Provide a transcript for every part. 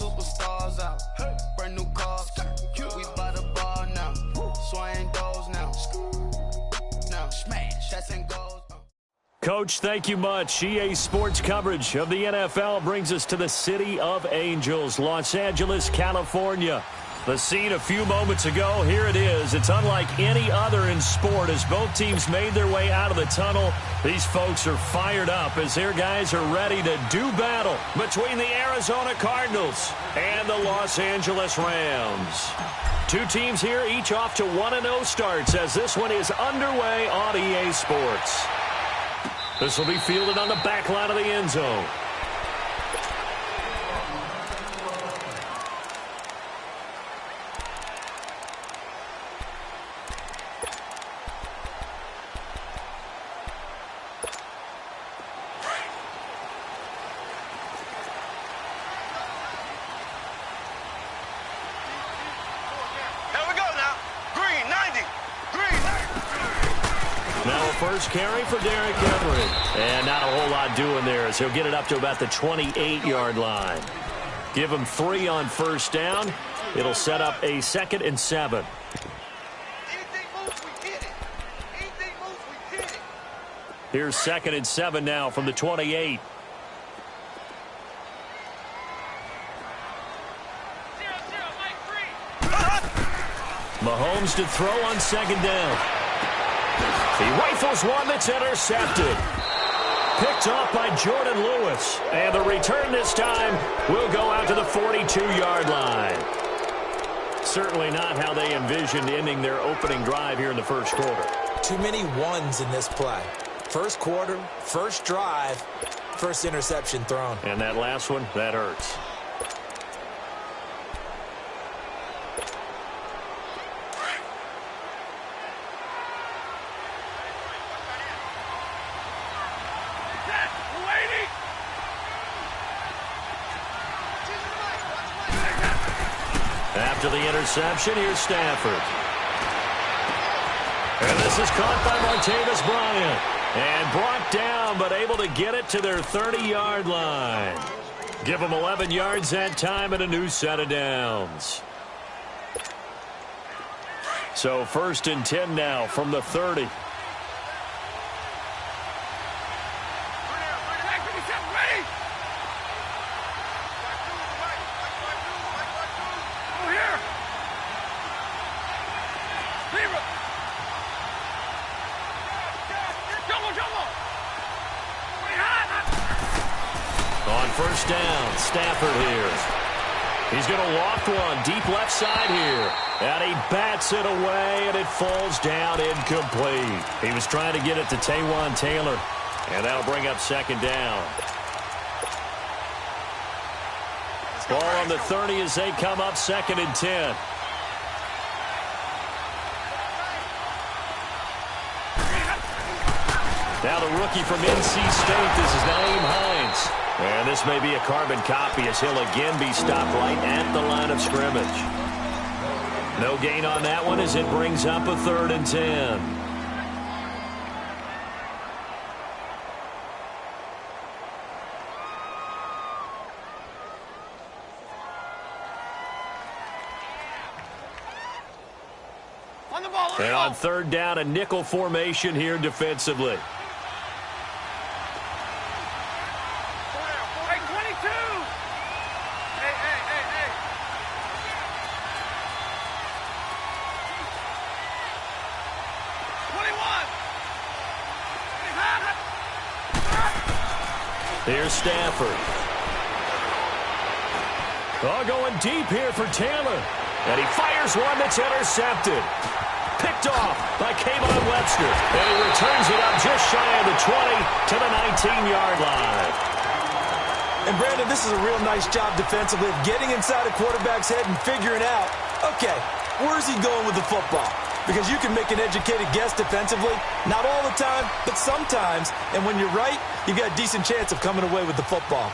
Superstars out. Brand new cars. We by the bar now. Swaying doors now. Smash. Shots and goals. Coach, thank you much. EA Sports coverage of the NFL brings us to the City of Angels, Los Angeles, California. The scene a few moments ago, here it is. It's unlike any other in sport as both teams made their way out of the tunnel. These folks are fired up as their guys are ready to do battle between the Arizona Cardinals and the Los Angeles Rams. Two teams here, each off to 1-0 starts as this one is underway on EA Sports. This will be fielded on the back line of the end zone. First carry for Derrick Henry. And not a whole lot doing there as he'll get it up to about the 28-yard line. Give him 3 on first down. It'll set up a 2nd and 7. Here's 2nd and 7 now from the 28. Mahomes to throw on 2nd down. He rifles one that's intercepted. Picked off by Jordan Lewis. And the return this time will go out to the 42-yard line. Certainly not how they envisioned ending their opening drive here in the first quarter. Too many ones in this play. First quarter, first drive, first interception thrown. And that last one, that hurts. After the interception, here's Stafford. And this is caught by Martavis Bryant. And brought down, but able to get it to their 30-yard line. Give them 11 yards that time and a new set of downs. So 1st and 10 now from the 30. First down, Stafford here. He's going to loft one deep left side here. And he bats it away, and it falls down incomplete. He was trying to get it to Taywan Taylor, and that'll bring up 2nd down. Ball on the 30 as they come up 2nd and 10. Now the rookie from NC State, this is Naeem Hines. And this may be a carbon copy as he'll again be stopped right at the line of scrimmage. No gain on that one as it brings up a 3rd and 10. And on 3rd down, a nickel formation here defensively. Here's Stafford. Oh, going deep here for Taylor. And he fires one that's intercepted. Picked off by Kayvon Webster. And he returns it up just shy of the 20 to the 19-yard line. And, Brandon, this is a real nice job defensively of getting inside a quarterback's head and figuring out, okay, where's he going with the football? Because you can make an educated guess defensively, not all the time, but sometimes. And when you're right, you've got a decent chance of coming away with the football.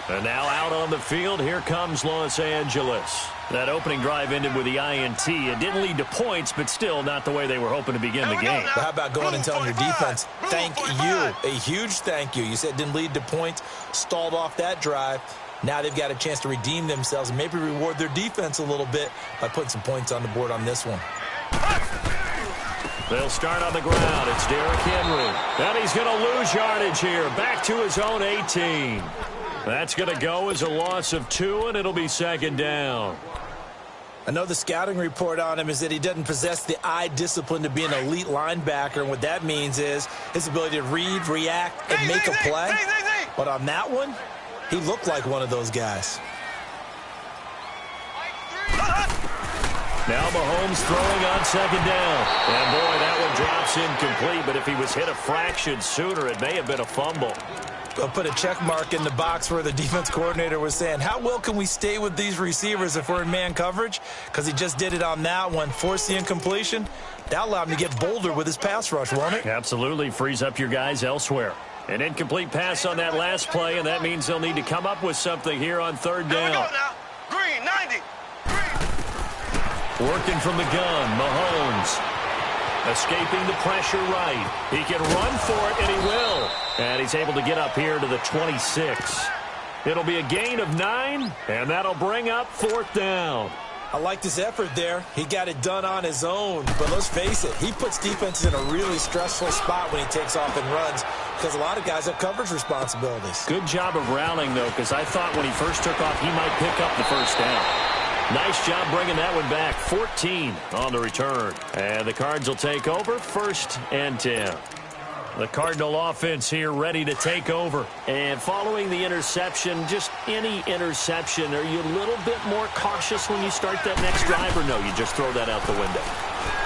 And now out on the field, here comes Los Angeles. That opening drive ended with the INT. It didn't lead to points, but still not the way they were hoping to begin the game. But how about going and telling your defense, thank you, a huge thank you. You said it didn't lead to points, stalled off that drive. Now they've got a chance to redeem themselves and maybe reward their defense a little bit by putting some points on the board on this one. They'll start on the ground. It's Derrick Henry. And he's going to lose yardage here. Back to his own 18. That's going to go as a loss of 2, and it'll be second down. I know the scouting report on him is that he doesn't possess the eye discipline to be an elite linebacker, and what that means is his ability to read, react, and make a play. But on that one, he looked like one of those guys. Now Mahomes throwing on second down. And boy, that one drops incomplete, but if he was hit a fraction sooner, it may have been a fumble. I'll put a check mark in the box where the defense coordinator was saying, how well can we stay with these receivers if we're in man coverage? Because he just did it on that one, forced the incompletion. That allowed him to get bolder with his pass rush, won't it? Absolutely, frees up your guys elsewhere. An incomplete pass on that last play, and that means they'll need to come up with something here on third down. Here we go now. Green, 90. Green. Working from the gun, Mahomes. Escaping the pressure right. He can run for it, and he will. And he's able to get up here to the 26. It'll be a gain of 9, and that'll bring up fourth down. I liked his effort there. He got it done on his own. But let's face it, he puts defenses in a really stressful spot when he takes off and runs because a lot of guys have coverage responsibilities. Good job of rallying, though, because I thought when he first took off, he might pick up the first down. Nice job bringing that one back. 14 on the return. And the Cards will take over, 1st and 10. The Cardinal offense here ready to take over. And following the interception, just any interception, are you a little bit more cautious when you start that next drive, or no, you just throw that out the window?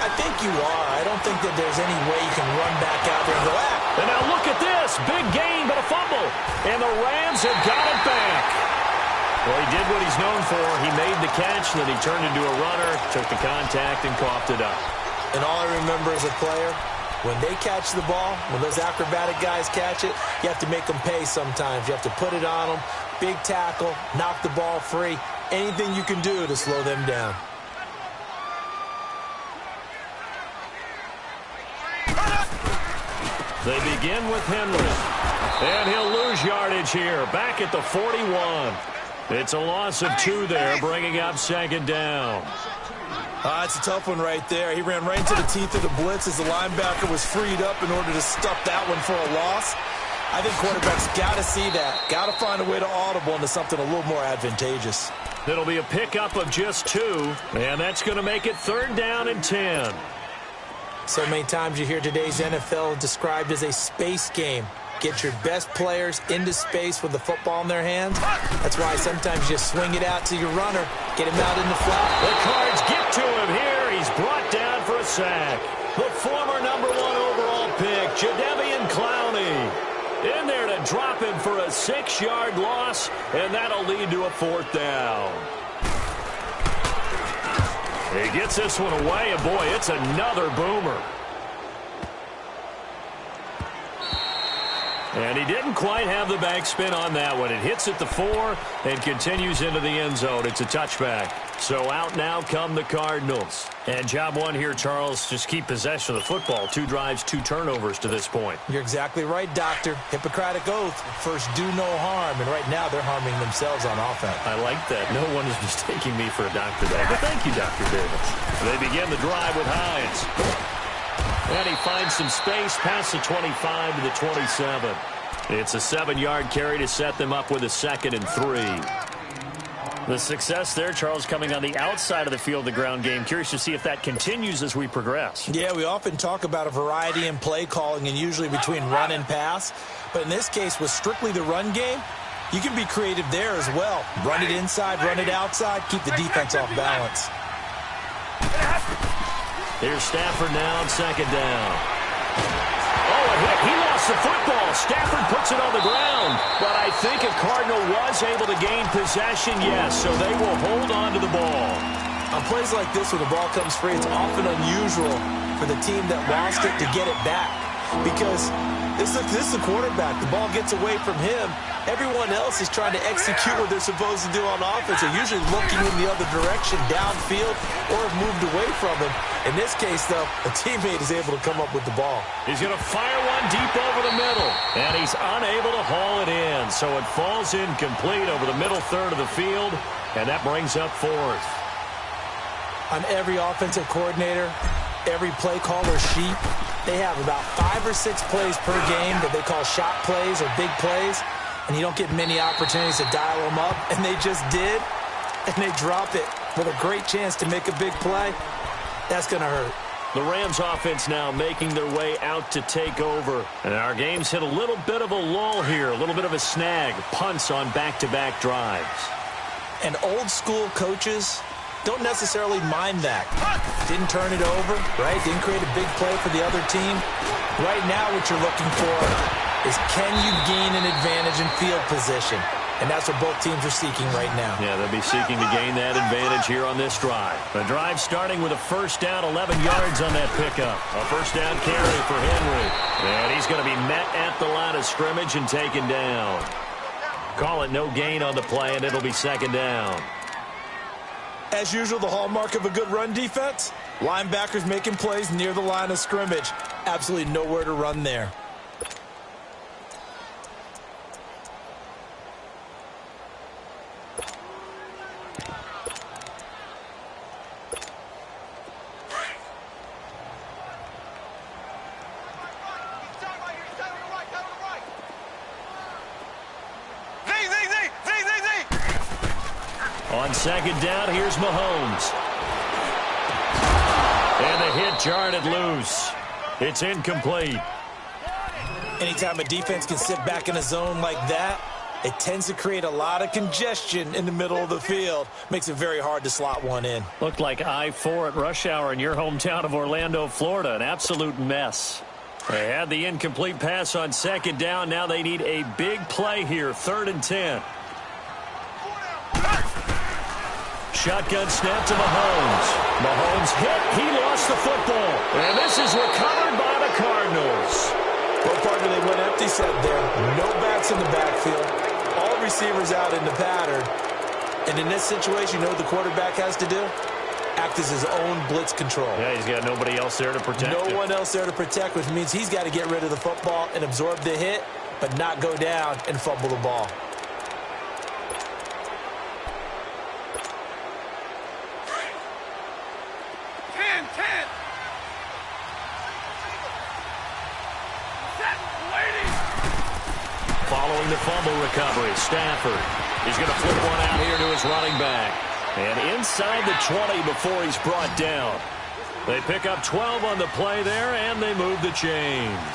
I think you are. I don't think that there's any way you can run back out there and go, ah. And now look at this. Big gain, but a fumble. And the Rams have got it back. Well, he did what he's known for. He made the catch, then he turned into a runner, took the contact, and coughed it up. And all I remember as a player, when they catch the ball, when those acrobatic guys catch it, you have to make them pay sometimes. You have to put it on them, big tackle, knock the ball free, anything you can do to slow them down. They begin with Henry. And he'll lose yardage here, back at the 41. It's a loss of 2 there, bringing up second down. It's a tough one right there. He ran right into the teeth of the blitz as the linebacker was freed up in order to stuff that one for a loss. I think quarterbacks got to see that. Got to find a way to audible into something a little more advantageous. It'll be a pickup of just 2, and that's going to make it 3rd down and 10. So many times you hear today's NFL described as a space game. Get your best players into space with the football in their hands. That's why sometimes you swing it out to your runner, get him out in the flat. The Cards get to him here. He's brought down for a sack. The former #1 overall pick, Jadeveon Clowney, in there to drop him for a 6-yard loss, and that'll lead to a 4th down. He gets this one away, and boy, it's another boomer. And he didn't quite have the backspin on that one. It hits at the 4 and continues into the end zone. It's a touchback. So out now come the Cardinals. And job 1 here, Charles, just keep possession of the football. 2 drives, 2 turnovers to this point. You're exactly right, Doctor. Hippocratic oath. First, do no harm. And right now, they're harming themselves on offense. I like that. No one is mistaking me for a doctor there. But thank you, Dr. Davis. They begin the drive with Hines. And he finds some space past the 25 to the 27. It's a 7-yard carry to set them up with a 2nd and 3. The success there, Charles, coming on the outside of the field, the ground game. Curious to see if that continues as we progress. Yeah, we often talk about a variety in play calling and usually between run and pass. But in this case, with strictly the run game, you can be creative there as well. Run it inside, run it outside, keep the defense off balance. Here's Stafford now on 2nd down. Oh, a hit. He lost the football. Stafford puts it on the ground. But I think a Cardinal was able to gain possession, yes, so they will hold on to the ball. On plays like this, when the ball comes free, it's often unusual for the team that lost it to get it back. Because This is the quarterback. The ball gets away from him. Everyone else is trying to execute what they're supposed to do on offense. They're usually looking in the other direction, downfield, or have moved away from him. In this case, though, a teammate is able to come up with the ball. He's going to fire one deep over the middle, and he's unable to haul it in. So it falls incomplete over the middle third of the field, and that brings up fourth. On every offensive coordinator, every play caller sheet, they have about 5 or 6 plays per game that they call shot plays or big plays, and you don't get many opportunities to dial them up, and they just did, and they drop it with a great chance to make a big play. That's going to hurt. The Rams offense now making their way out to take over. And our game's hit a little bit of a lull here, a little bit of a snag. Punts on back-to-back drives. And old-school coaches don't necessarily mind that. Didn't turn it over, right? Didn't create a big play for the other team. Right now what you're looking for is, can you gain an advantage in field position? And that's what both teams are seeking right now. Yeah, they'll be seeking to gain that advantage here on this drive. The drive starting with a first down, 11 yards on that pickup. A first down carry for Henry. And he's going to be met at the line of scrimmage and taken down. Call it no gain on the play, and it'll be second down. As usual, the hallmark of a good run defense, linebackers making plays near the line of scrimmage. Absolutely nowhere to run there. On second down, here's Mahomes. And the hit jarred it loose. It's incomplete. Anytime a defense can sit back in a zone like that, it tends to create a lot of congestion in the middle of the field. Makes it very hard to slot one in. Looked like I-4 at rush hour in your hometown of Orlando, Florida. An absolute mess. They had the incomplete pass on second down. Now they need a big play here, 3rd and 10. Shotgun snap to Mahomes. Mahomes hit. He lost the football. And this is recovered by the Cardinals. Well, partner, they went empty set there. No backs in the backfield. All receivers out in the pattern. And in this situation, you know what the quarterback has to do? Act as his own blitz control. Yeah, he's got nobody else there to protect him. No one else there to protect, which means he's got to get rid of the football and absorb the hit, but not go down and fumble the ball. Following the fumble recovery, Stafford. He's going to flip one out here to his running back. And inside the 20 before he's brought down. They pick up 12 on the play there, and they move the chains.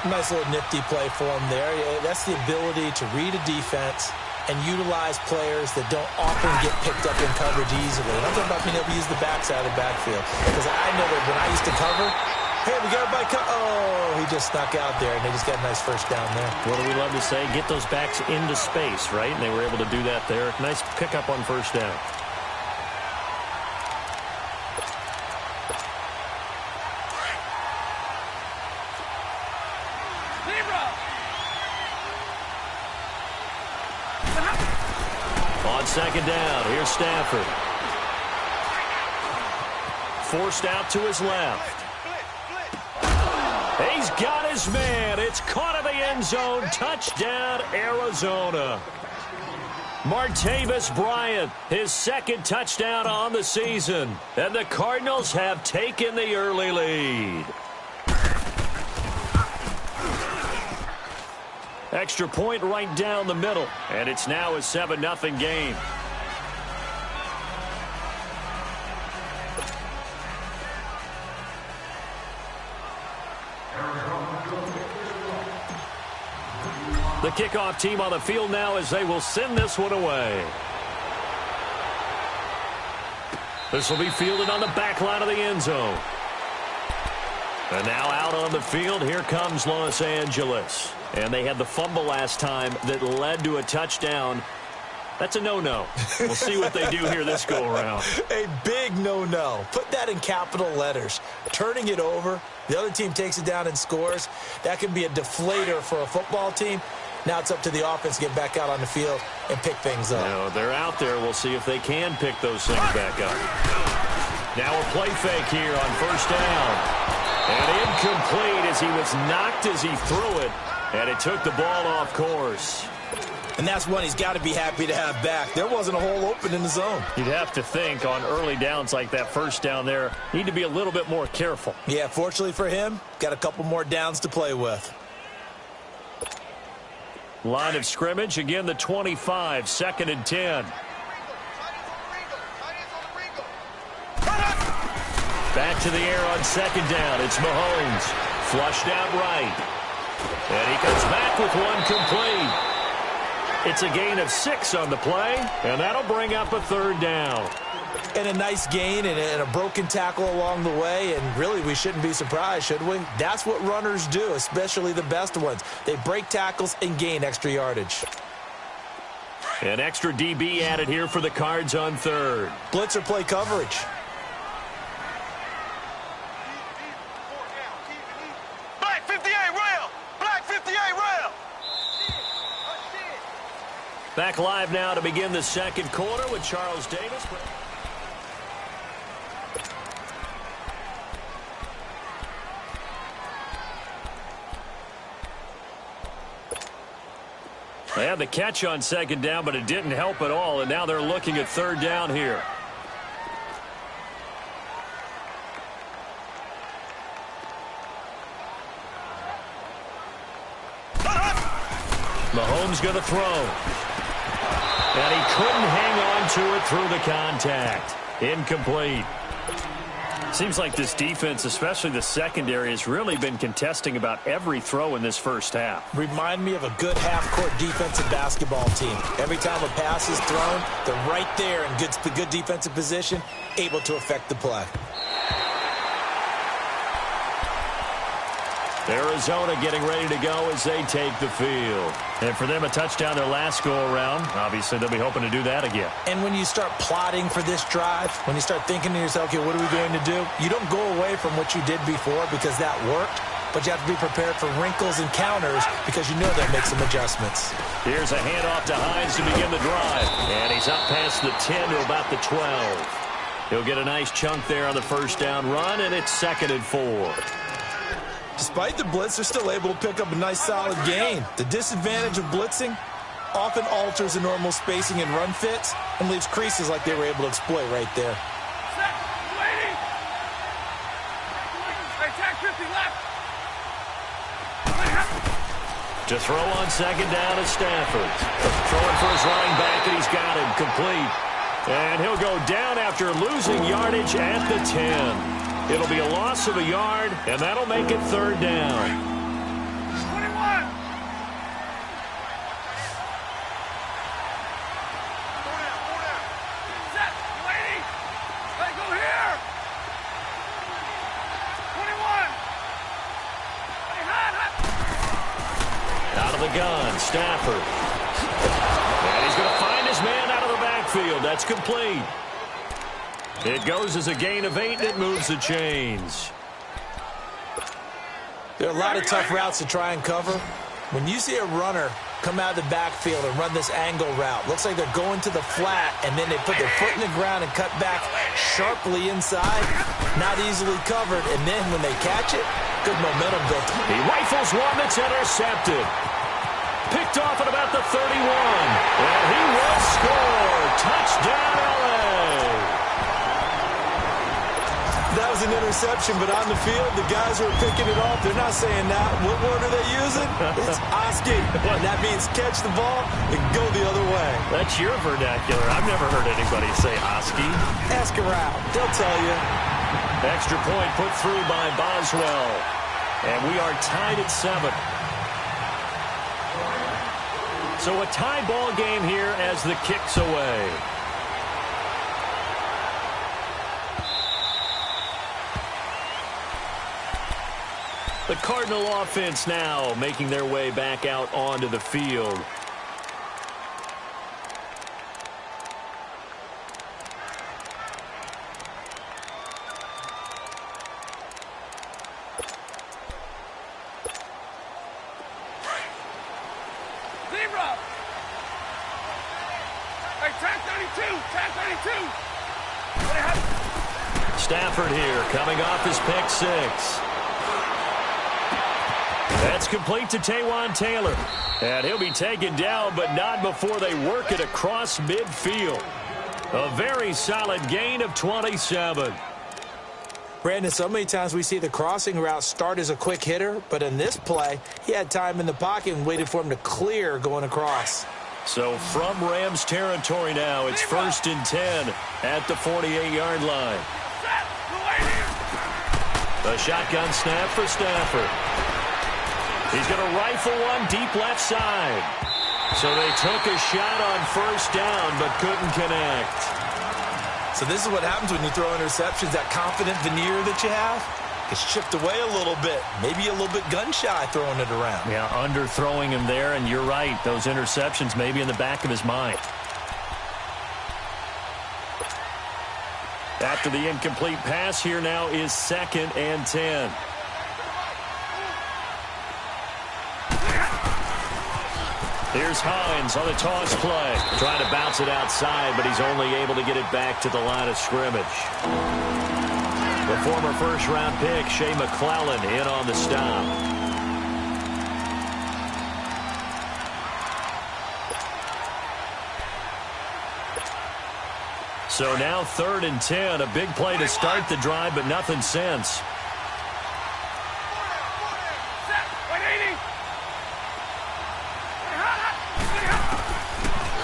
Nice little nifty play for him there. That's the ability to read a defense and utilize players that don't often get picked up in coverage easily. And I'm talking about being able to use the backside of the backfield. Because I know that when I used to cover, hey, we got everybody oh, he just snuck out there, and they just got a nice first down there. What do we love to say? Get those backs into space, right? And they were able to do that there. Nice pickup on first down. On second down, here's Stafford. Forced out to his left. He's got his man. It's caught in the end zone. Touchdown, Arizona. Martavis Bryant, his second touchdown on the season. And the Cardinals have taken the early lead. Extra point right down the middle. And it's now a 7-0 game. The kickoff team on the field now as they will send this one away. This will be fielded on the back line of the end zone. And now out on the field, here comes Los Angeles. And they had the fumble last time that led to a touchdown. That's a no-no. We'll see what they do here this go-around. A big no-no. Put that in capital letters. Turning it over, the other team takes it down and scores. That can be a deflator for a football team. Now it's up to the offense to get back out on the field and pick things up. No, they're out there. We'll see if they can pick those things back up. Now a play fake here on first down. And incomplete as he was knocked as he threw it. And it took the ball off course. And that's one he's got to be happy to have back. There wasn't a hole open in the zone. You'd have to think on early downs like that first down there, need to be a little bit more careful. Yeah, fortunately for him, got a couple more downs to play with. Line of scrimmage, again the 25, 2nd and 10. Back to the air on 2nd down. It's Mahomes. Flushed out right. And he comes back with one complete. It's a gain of 6 on the play, and that'll bring up a 3rd down. And a nice gain and a broken tackle along the way, and really we shouldn't be surprised, should we? That's what runners do, especially the best ones. They break tackles and gain extra yardage. An extra DB added here for the Cards on 3rd. Blitzer play coverage. Black 58 rail! Black 58 rail! Back live now to begin the 2nd quarter with Charles Davis. They had the catch on 2nd down, but it didn't help at all, and now they're looking at 3rd down here. Mahomes going to throw. And he couldn't hang on to it through the contact. Incomplete. Seems like this defense, especially the secondary, has really been contesting about every throw in this first half. Remind me of a good half-court defensive basketball team. Every time a pass is thrown, they're right there in good defensive position, able to affect the play. Arizona getting ready to go as they take the field. And for them, a touchdown their last go-around. Obviously, they'll be hoping to do that again. And when you start plotting for this drive, when you start thinking to yourself, okay, what are we going to do? You don't go away from what you did before because that worked, but you have to be prepared for wrinkles and counters because you know they'll make some adjustments. Here's a handoff to Hines to begin the drive. And he's up past the 10 to about the 12. He'll get a nice chunk there on the first down run, and it's 2nd and 4. Despite the blitz, they're still able to pick up a nice solid gain. The disadvantage of blitzing often alters the normal spacing and run fits and leaves creases like they were able to exploit right there. To throw on 2nd down is Stafford. Throwing for his running back, and he's got him complete. And he'll go down after losing yardage at the 10. It'll be a loss of a yard, and that'll make it 3rd down. 21! Set, lady! Hey, go here! 21! Hey, hot! Out of the gun, Stafford. And he's going to find his man out of the backfield. That's complete. It goes as a gain of 8, and it moves the chains. There are a lot of tough routes to try and cover. When you see a runner come out of the backfield and run this angle route, looks like they're going to the flat, and then they put their foot in the ground and cut back sharply inside. Not easily covered, and then when they catch it, good momentum built. He rifles one that's intercepted. Picked off at about the 31. And he will score. Touchdown, L.A. That was an interception, but on the field, the guys who are picking it off, they're not saying that. What word are they using? It's Oski. And that means catch the ball and go the other way. That's your vernacular. I've never heard anybody say Oski. Ask around. They'll tell you. Extra point put through by Boswell. And we are tied at 7. So a tie ball game here as the kick's away. The Cardinal offense now making their way back out onto the field. Zebra. Hey, tag 32. Tag 32. Stafford here coming off his pick six. That's complete to Taywan Taylor. And he'll be taken down, but not before they work it across midfield. A very solid gain of 27. Brandon, so many times we see the crossing route start as a quick hitter, but in this play, he had time in the pocket and waited for him to clear going across. So from Rams territory now, it's 1st and 10 at the 48-yard line. A shotgun snap for Stafford. He's going to rifle one deep left side. So they took a shot on 1st down but couldn't connect. So this is what happens when you throw interceptions. That confident veneer that you have gets chipped away a little bit. Maybe a little bit gun-shy throwing it around. Yeah, underthrowing him there, and you're right. Those interceptions may be in the back of his mind. After the incomplete pass, here now is 2nd and 10. Here's Hines on the toss play. Trying to bounce it outside, but he's only able to get it back to the line of scrimmage. The former first-round pick, Shea McClellan, in on the stop. So now 3rd and 10. A big play to start the drive, but nothing since.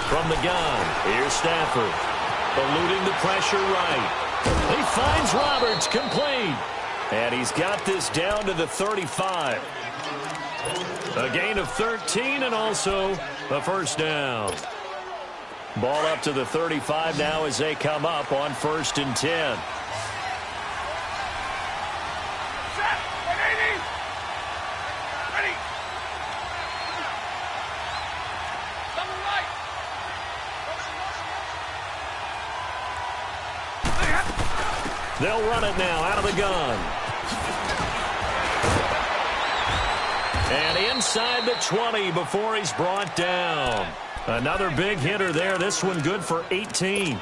From the gun, here's Stafford. Eluding the pressure right. He finds Roberts, complete. And he's got this down to the 35. A gain of 13 and also a 1st down. Ball up to the 35 now as they come up on 1st and 10. They'll run it now out of the gun. And inside the 20 before he's brought down. Another big hitter there. This one good for 18.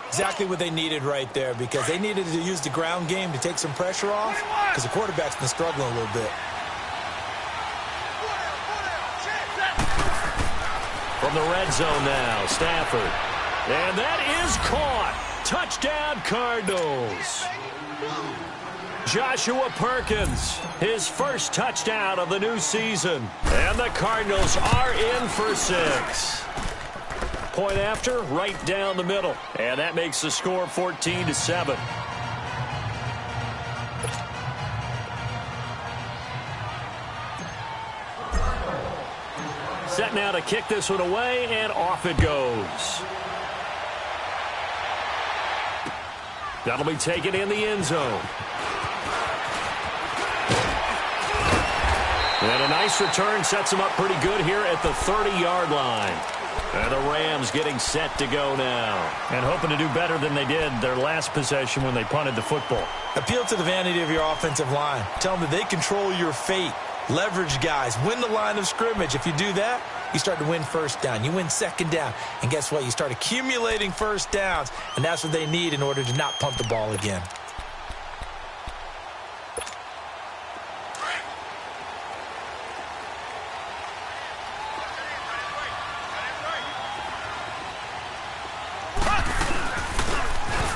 Exactly what they needed right there, because they needed to use the ground game to take some pressure off, because the quarterback's been struggling a little bit. From the red zone now, Stafford. And that is caught. Touchdown, Cardinals. Joshua Perkins, his first touchdown of the new season. And the Cardinals are in for 6. Point after, right down the middle. And that makes the score 14-7. Set now to kick this one away, and off it goes. That'll be taken in the end zone. And a nice return sets him up pretty good here at the 30-yard line. And the Rams getting set to go now. And hoping to do better than they did their last possession when they punted the football. Appeal to the vanity of your offensive line. Tell them that they control your fate. Leverage guys. Win the line of scrimmage. If you do that, you start to win 1st down. You win 2nd down. And guess what? You start accumulating 1st downs. And that's what they need in order to not punt the ball again.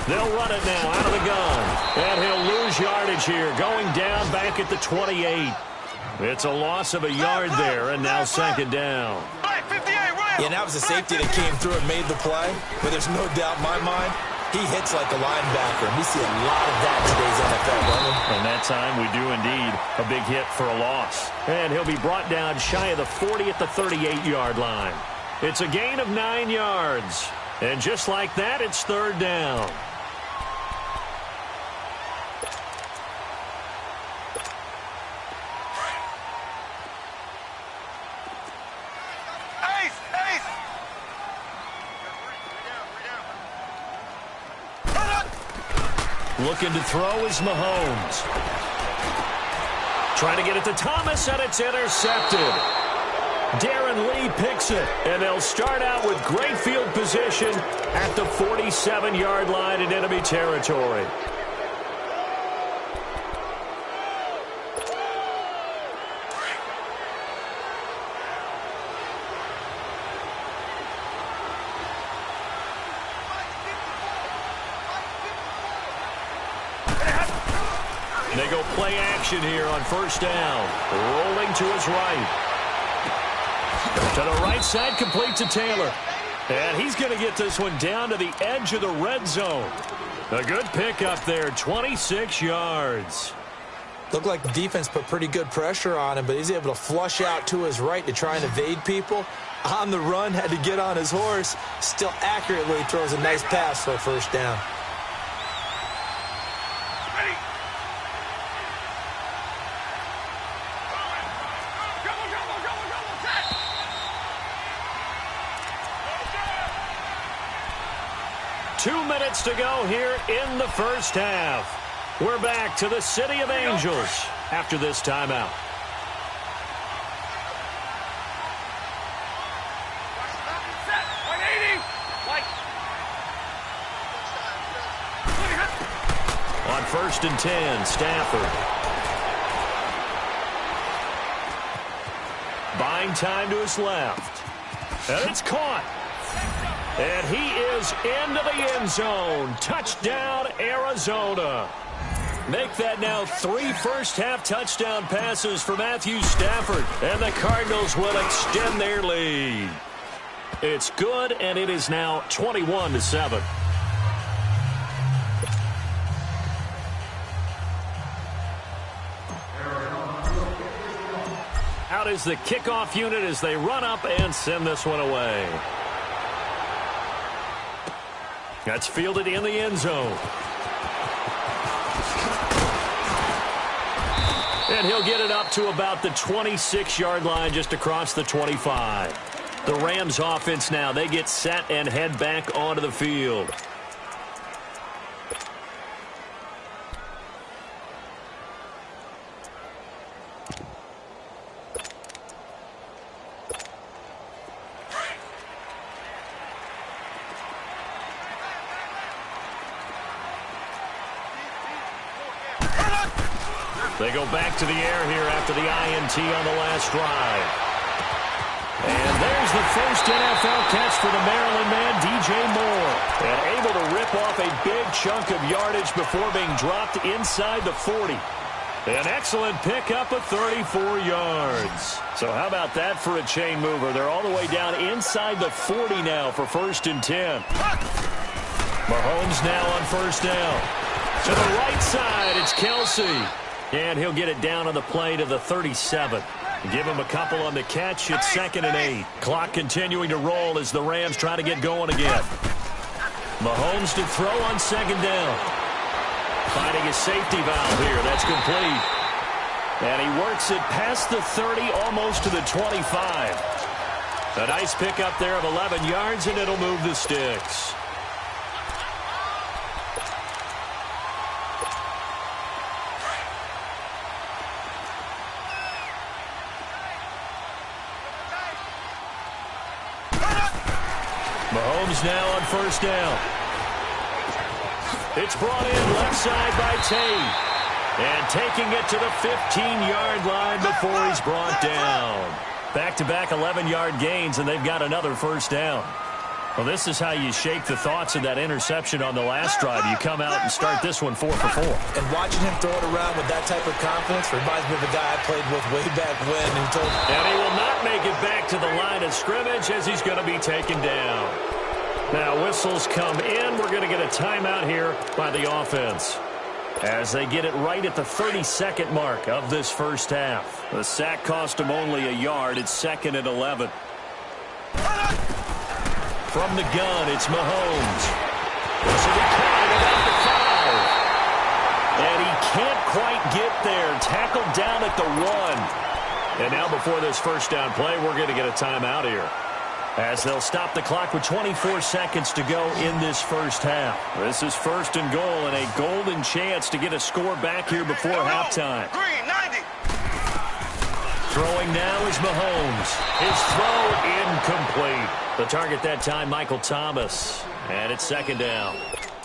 They'll run it now out of the gun. And he'll lose yardage here. Going down back at the 28. It's a loss of a yard there, and now 2nd down. Yeah, and that was a safety that came through and made the play. But there's no doubt in my mind, he hits like a linebacker. And we see a lot of that in today's NFL, brother. And that time we do indeed a big hit for a loss. And he'll be brought down shy of the 40 at the 38-yard line. It's a gain of 9 yards. And just like that, it's 3rd down. Looking to throw is Mahomes. Trying to get it to Thomas, and it's intercepted. Darren Lee picks it, and they'll start out with great field position at the 47-yard line in enemy territory. They go play action here on first down. Rolling to his right. To the right side, complete to Taylor. And he's going to get this one down to the edge of the red zone. A good pickup there, 26 yards. Looked like the defense put pretty good pressure on him, but he's able to flush out to his right to try and evade people. On the run, had to get on his horse. Still accurately throws a nice pass for a first down. Minutes to go here in the first half. We're back to the City of Angels after this timeout. On 1st and 10, Stafford. Buying time to his left. And it's caught. And he is into the end zone. Touchdown, Arizona. Make that now 3 first-half touchdown passes for Matthew Stafford. And the Cardinals will extend their lead. It's good, and it is now 21-7. Out is the kickoff unit as they run up and send this one away. That's fielded in the end zone. And he'll get it up to about the 26-yard line, just across the 25. The Rams offense now, they get set and head back onto the field. They go back to the air here after the INT on the last drive. And there's the first NFL catch for the Maryland man, DJ Moore. And able to rip off a big chunk of yardage before being dropped inside the 40. An excellent pickup of 34 yards. So how about that for a chain mover? They're all the way down inside the 40 now for 1st and 10. Mahomes now on first down. To the right side, it's Kelsey. And he'll get it down on the play to the 37. Give him a couple on the catch. It's 2nd and 8. Clock continuing to roll as the Rams try to get going again. Mahomes to throw on 2nd down. Finding a safety valve here. That's complete. And he works it past the 30, almost to the 25. A nice pickup there of 11 yards, and it'll move the sticks. Mahomes now on first down. It's brought in left side by Tate. And taking it to the 15-yard line before he's brought down. Back-to-back 11-yard gains, and they've got another first down. Well, this is how you shake the thoughts of that interception on the last drive. You come out and start this one 4 for 4. And watching him throw it around with that type of confidence reminds me of a guy I played with way back when. And he will not make it back to the line of scrimmage as he's going to be taken down. Now whistles come in. We're going to get a timeout here by the offense as they get it right at the 32nd mark of this first half. The sack cost him only a yard. It's 2nd and 11. From the gun, it's Mahomes. This will be caught about the 5. And he can't quite get there. Tackled down at the 1. And now before this first down play, we're going to get a timeout here, as they'll stop the clock with 24 seconds to go in this first half. This is 1st and goal, and a golden chance to get a score back here before halftime. Green, 90. Throwing now is Mahomes. His throw incomplete. The target that time, Michael Thomas. And it's second down.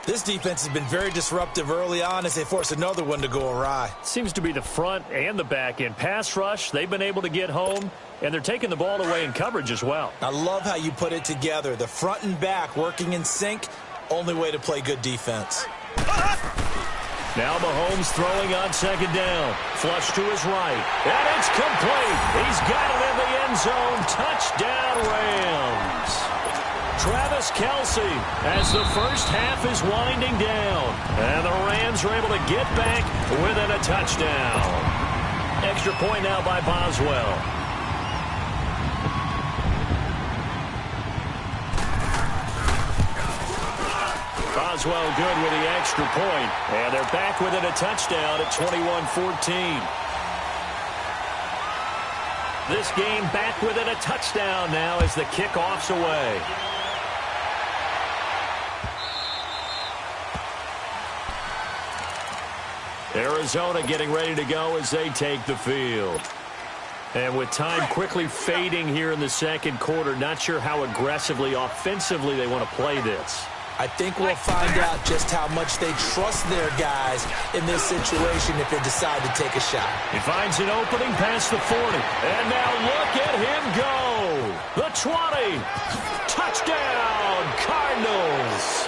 This defense has been very disruptive early on as they force another one to go awry. Seems to be the front and the back end. Pass rush, they've been able to get home, and they're taking the ball away in coverage as well. I love how you put it together. The front and back working in sync, only way to play good defense. Now Mahomes throwing on second down. Flush to his right. And it's complete. He's got it in the end zone. Touchdown, Rams. Travis Kelce as the first half is winding down. And the Rams are able to get back within a touchdown. Extra point now by Boswell. Boswell good with the extra point. And they're back within a touchdown at 21-14. This game back within a touchdown now as the kickoff's away. Arizona getting ready to go as they take the field. And with time quickly fading here in the second quarter, not sure how aggressively, offensively they want to play this. I think we'll find out just how much they trust their guys in this situation if they decide to take a shot. He finds an opening past the 40. And now look at him go. The 20. Touchdown, Cardinals.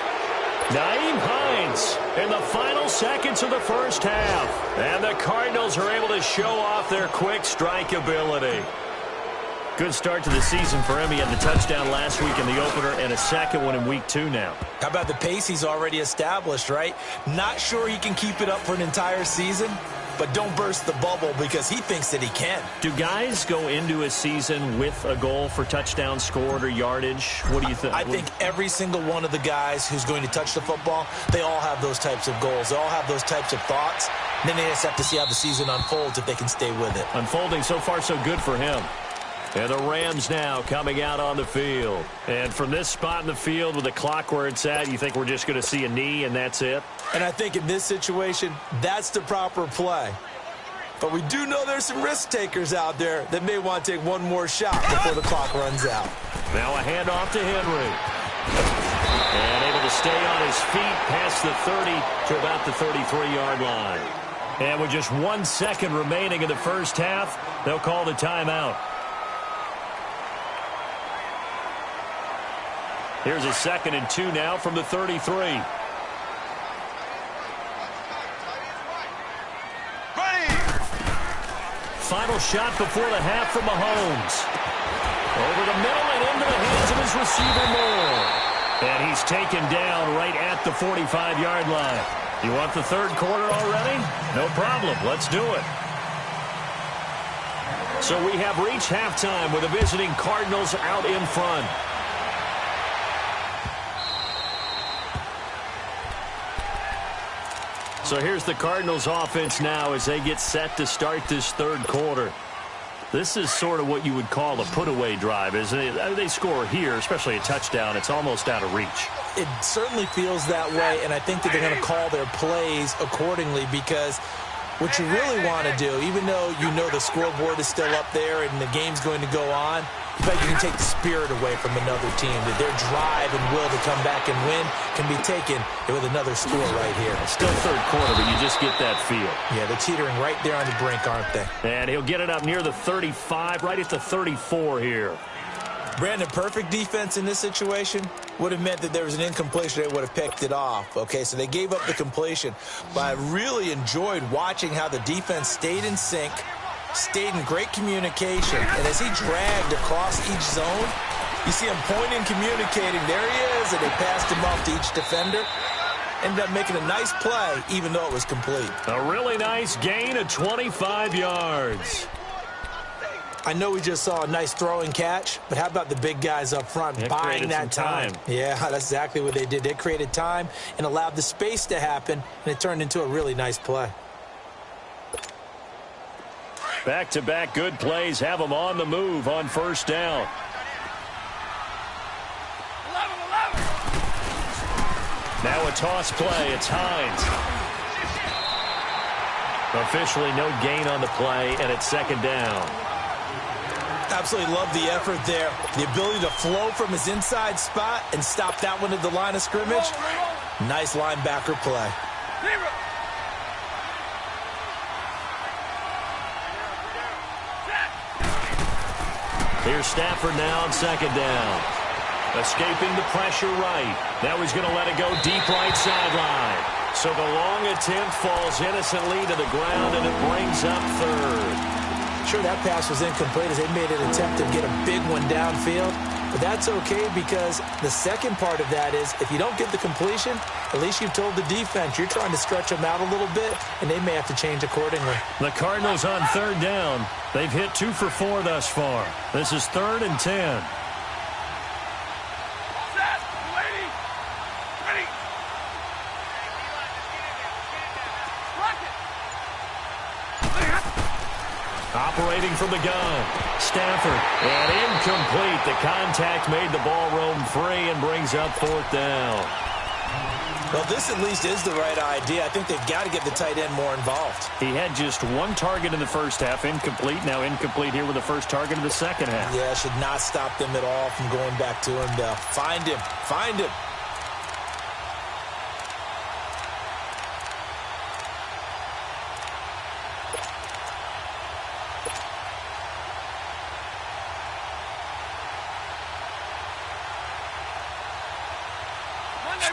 Nyheim Hines in the final seconds of the first half. And the Cardinals are able to show off their quick strike ability. Good start to the season for him. He had the touchdown last week in the opener and a second one in week 2 now. How about the pace he's already established, right? Not sure he can keep it up for an entire season, but don't burst the bubble because he thinks that he can. Do guys go into a season with a goal for touchdown scored or yardage? What do you think? I think every single one of the guys who's going to touch the football, they all have those types of goals. They all have those types of thoughts. And then they just have to see how the season unfolds if they can stay with it. Unfolding so far so good for him. And the Rams now coming out on the field. And from this spot in the field with the clock where it's at, you think we're just going to see a knee and that's it? And I think in this situation, that's the proper play. But we do know there's some risk takers out there that may want to take one more shot before the clock runs out. Now a handoff to Henry. And able to stay on his feet past the 30 to about the 33-yard line. And with just 1 second remaining in the first half, they'll call the timeout. Here's a 2nd and 2 now from the 33. Ready. Final shot before the half from Mahomes. Over the middle and into the hands of his receiver Moore. And he's taken down right at the 45-yard line. You want the third quarter already? No problem. Let's do it. So we have reached halftime with the visiting Cardinals out in front. So here's the Cardinals offense now as they get set to start this third quarter. This is sort of what you would call a put-away drive, isn't it? They score here, especially a touchdown. It's almost out of reach. It certainly feels that way, and I think that they're going to call their plays accordingly because what you really want to do, even though you know the scoreboard is still up there and the game's going to go on, but you can take the spirit away from another team. That their drive and will to come back and win can be taken with another score right here. Still third quarter, but you just get that feel. Yeah, they're teetering right there on the brink, aren't they? And he'll get it up near the 35, right at the 34 here. Brandon, perfect defense in this situation would have meant that there was an incompletion. They would have picked it off. Okay, so they gave up the completion. But I really enjoyed watching how the defense stayed in sync, stayed in great communication. And as he dragged across each zone, you see him pointing, communicating. There he is, and they passed him off to each defender. Ended up making a nice play, even though it was complete. A really nice gain of 25 yards. I know we just saw a nice throwing catch, but how about the big guys up front buying that time? Yeah, that's exactly what they did. They created time and allowed the space to happen, and it turned into a really nice play. Back-to-back good plays have them on the move on first down. Now a toss play. It's Hines. Officially no gain on the play, and it's second down. Absolutely love the effort there. The ability to flow from his inside spot and stop that one at the line of scrimmage. Nice linebacker play. Here's Stafford now on second down. Escaping the pressure right. Now he's going to let it go deep right sideline. So the long attempt falls innocently to the ground, and it brings up third. Sure, that pass was incomplete as they made an attempt to get a big one downfield. But that's okay because the second part of that is if you don't get the completion, at least you've told the defense you're trying to stretch them out a little bit, and they may have to change accordingly. The Cardinals on third down. They've hit 2 for 4 thus far. This is 3rd and 10. Operating from the gun, Stafford, and incomplete. The contact made the ball roam free and brings up 4th down. Well, this at least is the right idea. I think they've got to get the tight end more involved. He had just 1 target in the first half, incomplete. Now incomplete here with the first target of the second half. Yeah, should not stop them at all from going back to him to find him. Find him.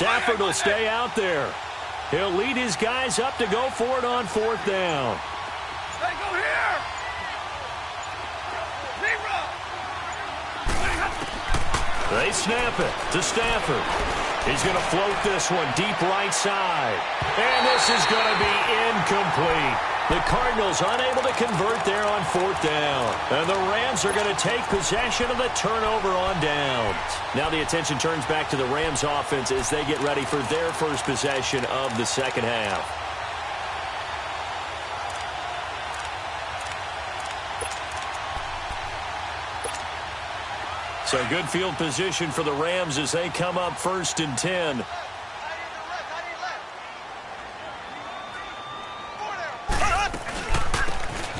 Stafford will stay out there. He'll lead his guys up to go for it on 4th down. Hey, go here! They snap it to Stafford. He's going to float this one deep right side. And this is going to be incomplete. The Cardinals unable to convert there on 4th down. And the Rams are going to take possession of the turnover on downs. Now the attention turns back to the Rams offense as they get ready for their first possession of the second half. So good field position for the Rams as they come up 1st and 10.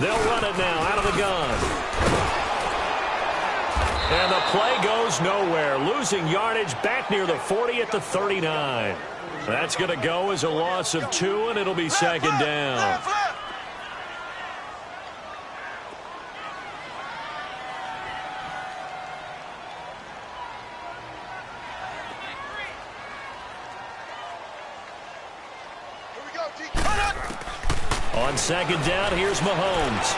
They'll run it now out of the gun. And the play goes nowhere. Losing yardage back near the 40 at the 39. That's going to go as a loss of 2, and it'll be 2nd down. On 2nd down, here's Mahomes.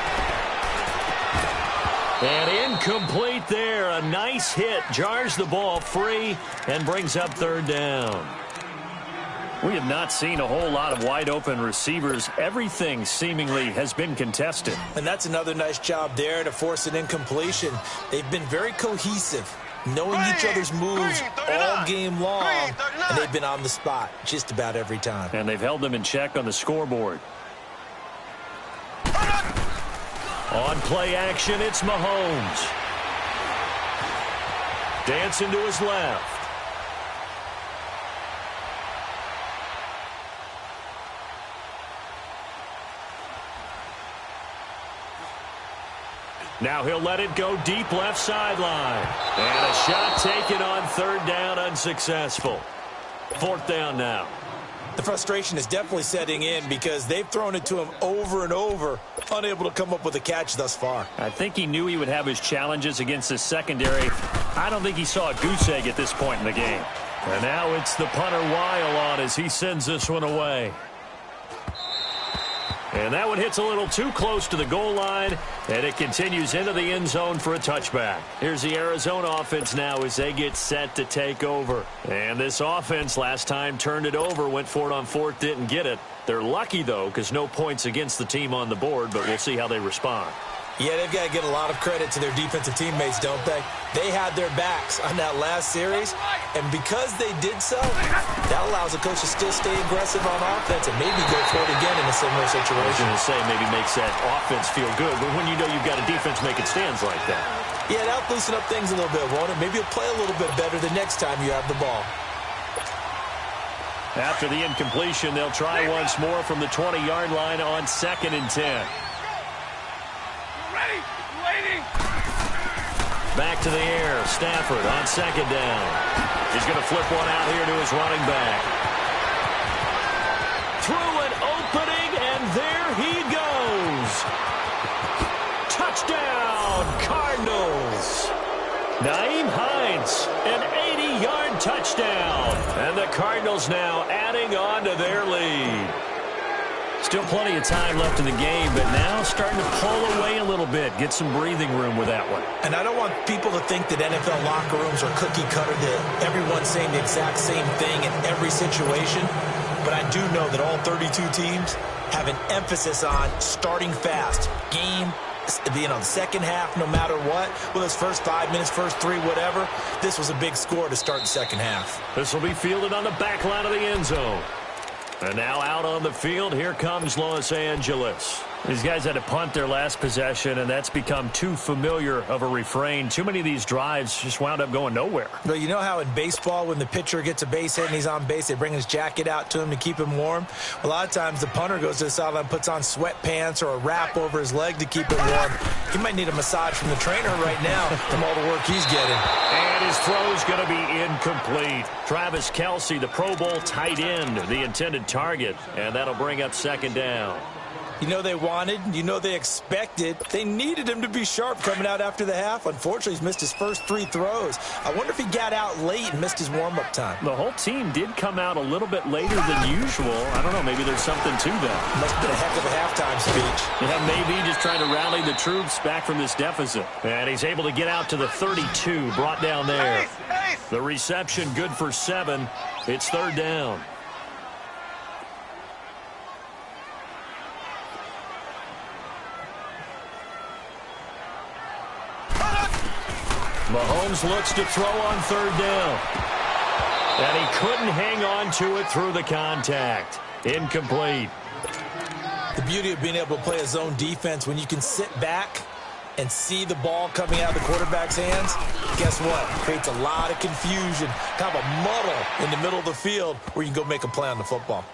And incomplete there. A nice hit. Jars the ball free and brings up 3rd down. We have not seen a whole lot of wide-open receivers. Everything seemingly has been contested. And that's another nice job there to force an incompletion. They've been very cohesive, knowing each other's moves all game long, and they've been on the spot just about every time. And they've held them in check on the scoreboard. On play action, it's Mahomes. Dancing to his left. Now he'll let it go deep left sideline. And a shot taken on 3rd down, unsuccessful. 4th down now. The frustration is definitely setting in because they've thrown it to him over and over, unable to come up with a catch thus far. I think he knew he would have his challenges against his secondary. I don't think he saw a goose egg at this point in the game. And now it's the punter Weil on as he sends this one away. And that one hits a little too close to the goal line, and it continues into the end zone for a touchback. Here's the Arizona offense now as they get set to take over. And this offense last time turned it over, went for it on 4th, didn't get it. They're lucky, though, because no points against the team on the board, but we'll see how they respond. Yeah, they've got to give a lot of credit to their defensive teammates, don't they? They had their backs on that last series, and because they did so, that allows the coach to still stay aggressive on offense and maybe go for it again in a similar situation. I was going to say maybe makes that offense feel good, but when you know you've got a defense making stands like that. Yeah, that'll loosen up things a little bit, won't it? Maybe you'll play a little bit better the next time you have the ball. After the incompletion, they'll try once more from the 20-yard line on 2nd and 10. Back to the air. Stafford on second down. He's going to flip one out here to his running back. Through an opening, and there he goes. Touchdown, Cardinals. mjking8's, an 80-yard touchdown. And the Cardinals now adding on to their lead. Still plenty of time left in the game, but now starting to pull away a little bit. Get some breathing room with that one. And I don't want people to think that NFL locker rooms are cookie cutter, that everyone's saying the exact same thing in every situation. But I do know that all 32 teams have an emphasis on starting fast. Game, the second half, no matter what, with those first 5 minutes, first 3, whatever, this was a big score to start the second half. This will be fielded on the back line of the end zone. And now out on the field, here comes Los Angeles. These guys had to punt their last possession, and that's become too familiar of a refrain. Too many of these drives just wound up going nowhere. But you know how in baseball, when the pitcher gets a base hit and he's on base, they bring his jacket out to him to keep him warm? A lot of times the punter goes to the sideline, puts on sweatpants or a wrap over his leg to keep it warm. He might need a massage from the trainer right now from all the work he's getting. And his throw's going to be incomplete. Travis Kelce, the Pro Bowl tight end, the intended target, and that'll bring up second down. You know they wanted, you know they expected. They needed him to be sharp coming out after the half. Unfortunately, he's missed his first 3 throws. I wonder if he got out late and missed his warm-up time. The whole team did come out a little bit later than usual. I don't know, maybe there's something to that. Must have been a heck of a halftime speech. Yeah, maybe just trying to rally the troops back from this deficit. And he's able to get out to the 32, brought down there. The reception good for 7. It's third down. Mahomes looks to throw on third down. And he couldn't hang on to it through the contact. Incomplete. The beauty of being able to play a zone defense when you can sit back and see the ball coming out of the quarterback's hands, guess what? Creates a lot of confusion, kind of a muddle in the middle of the field where you can go make a play on the football.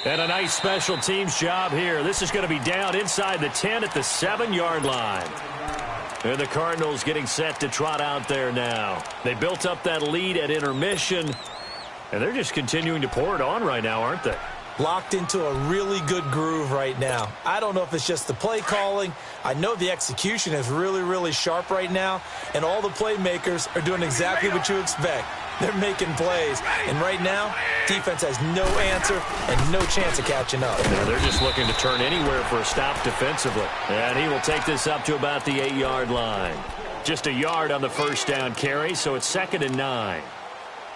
And a nice special teams job here. This is going to be down inside the 10 at the 7-yard line. And the Cardinals getting set to trot out there now. They built up that lead at intermission, and they're just continuing to pour it on right now, aren't they? Locked into a really good groove right now. I don't know if it's just the play calling. I know the execution is really, really sharp right now, and all the playmakers are doing exactly what you expect. They're making plays, and right now, defense has no answer and no chance of catching up. Yeah, they're just looking to turn anywhere for a stop defensively. And he will take this up to about the 8-yard line. Just a yard on the first down carry, so it's 2nd and 9.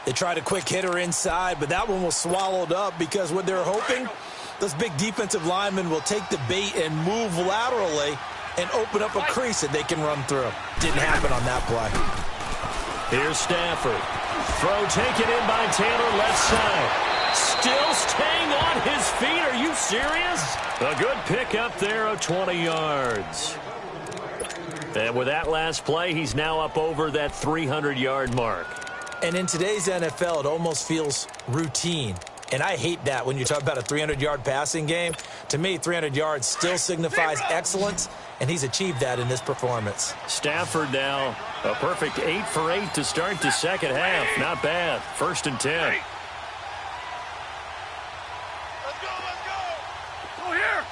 They tried a quick hitter inside, but that one was swallowed up because what they're hoping, those big defensive linemen will take the bait and move laterally and open up a crease that they can run through. Didn't happen on that play. Here's Stafford. Throw taken in by Taylor, left side. Still staying on his feet. Are you serious? A good pickup there of 20 yards. And with that last play, he's now up over that 300-yard mark. And in today's NFL, it almost feels routine. And I hate that when you talk about a 300-yard passing game. To me, 300 yards still signifies excellence, and he's achieved that in this performance. Stafford now a perfect 8 for 8 to start the second half. Not bad. 1st and 10. Let's go, let's go. Go here.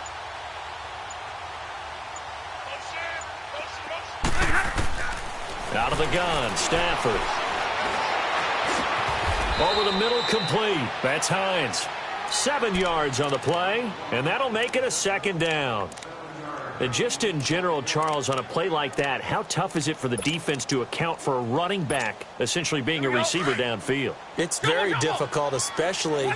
Out of the gun, Stafford. Over the middle, complete. That's Hines. 7 yards on the play, and that'll make it a 2nd down. And just in general, Charles, on a play like that, how tough is it for the defense to account for a running back essentially being a receiver downfield? It's very difficult, especially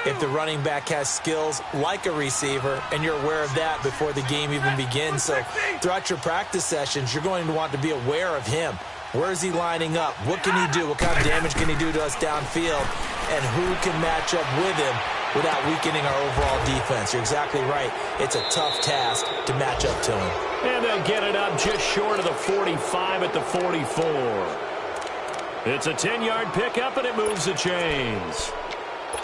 if the running back has skills like a receiver, and you're aware of that before the game even begins. So throughout your practice sessions, you're going to want to be aware of him. Where is he lining up? What can he do? What kind of damage can he do to us downfield? And who can match up with him without weakening our overall defense? You're exactly right. It's a tough task to match up to him. And they'll get it up just short of the 45 at the 44. It's a 10-yard pickup, and it moves the chains.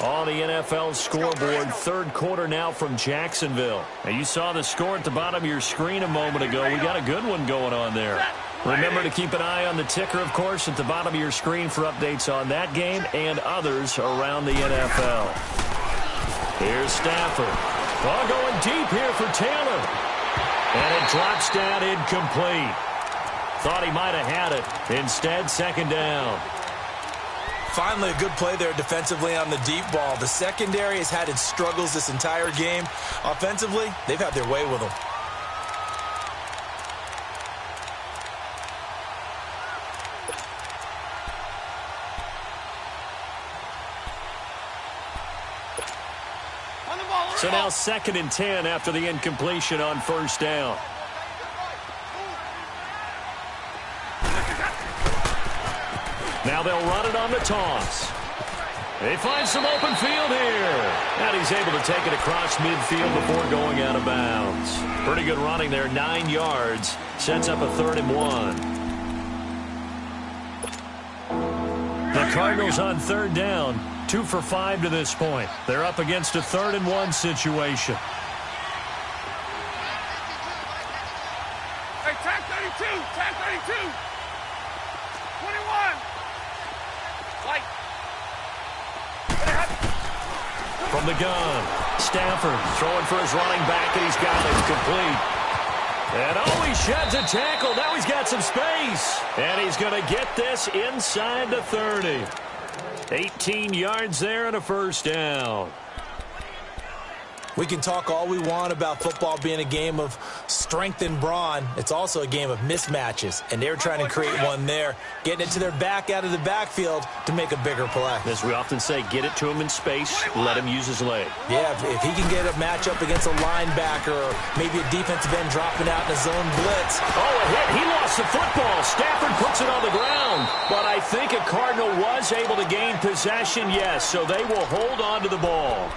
On the NFL scoreboard, 3rd quarter now from Jacksonville. Now, you saw the score at the bottom of your screen a moment ago. We got a good one going on there. Remember to keep an eye on the ticker, of course, at the bottom of your screen for updates on that game and others around the NFL. Here's Stafford. Ball going deep here for Taylor. And it drops down incomplete. Thought he might have had it. Instead, second down. Finally, a good play there defensively on the deep ball. The secondary has had its struggles this entire game. Offensively, they've had their way with them. So now 2nd and 10 after the incompletion on first down. Now they'll run it on the toss. They find some open field here. And he's able to take it across midfield before going out of bounds. Pretty good running there, 9 yards. Sets up a 3rd and 1. The Cardinals on 3rd down. 2 for 5 to this point. They're up against a 3rd and 1 situation. Hey, tag 32, tag 32. 21. Light. From the gun, Stafford throwing for his running back, and he's got it complete. And oh, he sheds a tackle. Now he's got some space. And he's going to get this inside the 30. 18 yards there and a first down. We can talk all we want about football being a game of strength and brawn. It's also a game of mismatches, and they're trying to create one there, getting it to their back out of the backfield to make a bigger play. As we often say, get it to him in space, let him use his leg. Yeah, if he can get a matchup against a linebacker or maybe a defensive end dropping out in a zone blitz. Oh, a hit. He lost the football. Stafford puts it on the ground. But I think a Cardinal was able to gain possession, yes, so they will hold on to the ball.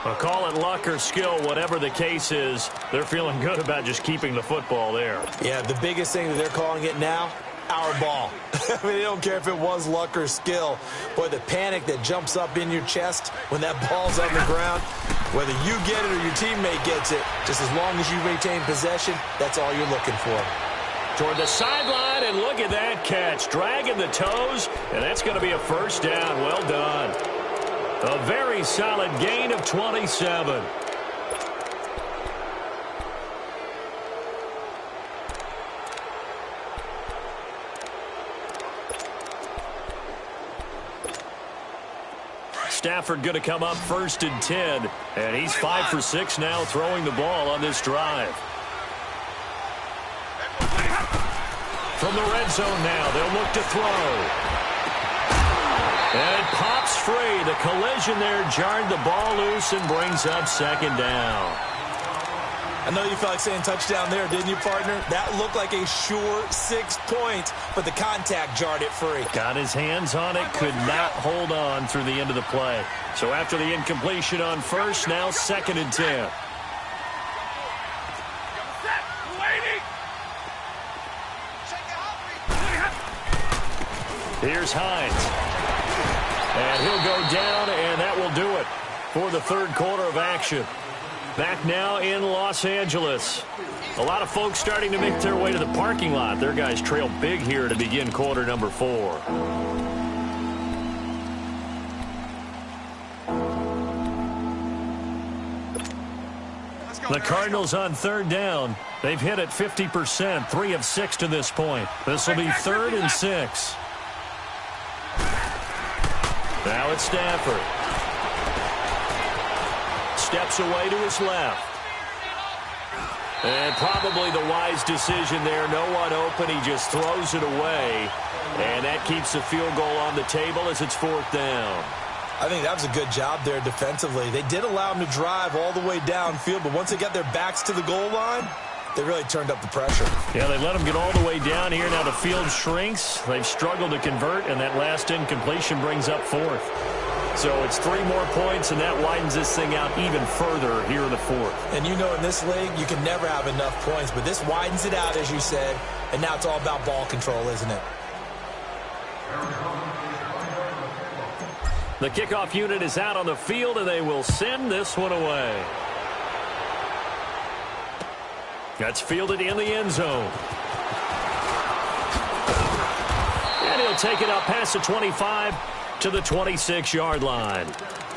I'll call it luck or skill, whatever the case is. They're feeling good about just keeping the football there. Yeah, the biggest thing that they're calling it now, our ball. I mean, they don't care if it was luck or skill. Boy, the panic that jumps up in your chest when that ball's on the ground, whether you get it or your teammate gets it, just as long as you retain possession, that's all you're looking for. Toward the sideline, and look at that catch. Dragging the toes, and that's going to be a first down. Well done. A very solid gain of 27. Stafford going to come up 1st and 10, and he's 5 for 6 now throwing the ball on this drive. From the red zone now, they'll look to throw. And it pops free. The collision there jarred the ball loose and brings up 2nd down. I know you felt like saying touchdown there, didn't you, partner? That looked like a sure 6 points, but the contact jarred it free. Got his hands on it, could not hold on through the end of the play. So after the incompletion on first, now 2nd and 10. Here's Hines. And he'll go down, and that will do it for the 3rd quarter of action. Back now in Los Angeles. A lot of folks starting to make their way to the parking lot. Their guys trail big here to begin quarter number 4. The Cardinals on 3rd down. They've hit it 50%, 3 of 6 to this point. This will be 3rd and 6. Now it's Stafford. Steps away to his left. And probably the wise decision there. No one open. He just throws it away. And that keeps the field goal on the table as it's 4th down. I think that was a good job there defensively. They did allow him to drive all the way downfield, but once they got their backs to the goal line, they really turned up the pressure. Yeah, they let them get all the way down here. Now the field shrinks. They've struggled to convert, and that last incompletion brings up 4th. So it's 3 more points, and that widens this thing out even further here in the 4th. And you know in this league, you can never have enough points, but this widens it out, as you said, and now it's all about ball control, isn't it? The kickoff unit is out on the field, and they will send this one away. That's fielded in the end zone. take it up past the 25 to the 26-yard line.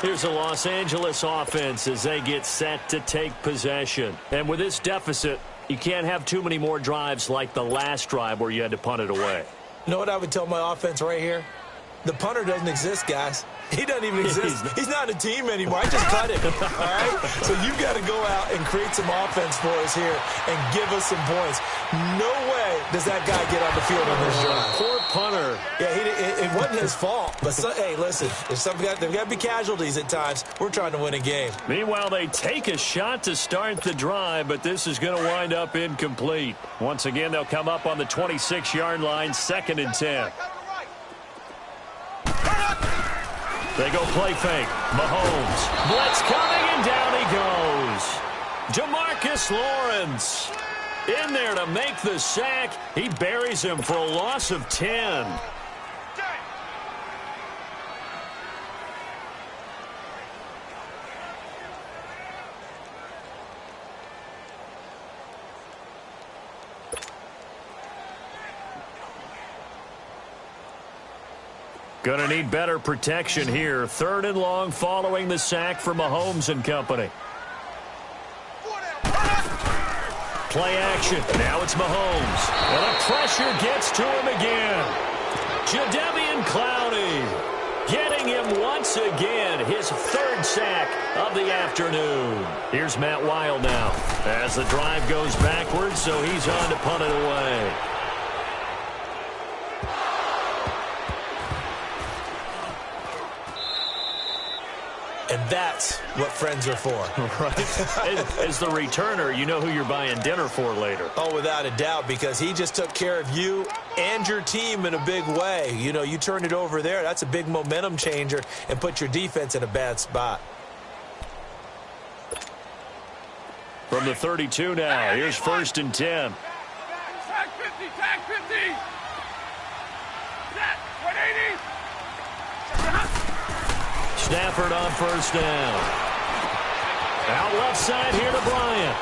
Here's the Los Angeles offense as they get set to take possession. And with this deficit, you can't have too many more drives like the last drive where you had to punt it away. You know what I would tell my offense right here? The punter doesn't exist, guys. He doesn't even exist. He's not a team anymore. I just cut him, all right? So you've got to go out and create some offense for us here and give us some points. No way does that guy get on the field on this drive. Poor punter. Yeah, it wasn't his fault. But, hey, listen, there's got to be casualties at times. We're trying to win a game. Meanwhile, they take a shot to start the drive, but this is going to wind up incomplete. Once again, they'll come up on the 26-yard line, 2nd and 10. They go play fake. Mahomes. Blitz coming, and down he goes. Jamarcus Lawrence in there to make the sack. He buries him for a loss of 10. Going to need better protection here. 3rd and long following the sack for Mahomes and company. Play action. Now it's Mahomes. And the pressure gets to him again. Jadeveon Clowney getting him once again. His 3rd sack of the afternoon. Here's Matt Wild now as the drive goes backwards, so he's on to punt it away. And that's what friends are for. Right. As the returner, you know who you're buying dinner for later. Oh, without a doubt, because he just took care of you and your team in a big way. You know, you turn it over there. That's a big momentum changer and put your defense in a bad spot. From the 32 now, here's 1st and 10. Tag 50, tag 50. Set, 180. Stafford on 1st down. Out left side here to Bryant.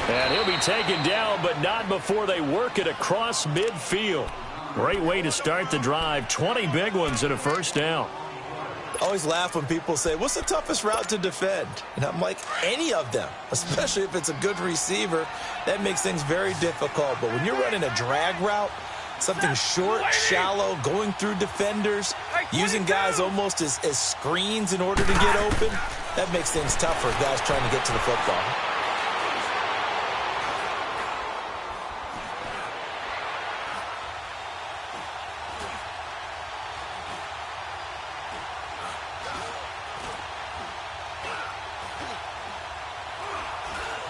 And he'll be taken down, but not before they work it across midfield. Great way to start the drive. 20 big ones and a 1st down. I always laugh when people say, what's the toughest route to defend? And I'm like, any of them, especially if it's a good receiver. That makes things very difficult. But when you're running a drag route, something short, shallow, going through defenders, using guys almost as screens in order to get open, that makes things tough for guys trying to get to the football.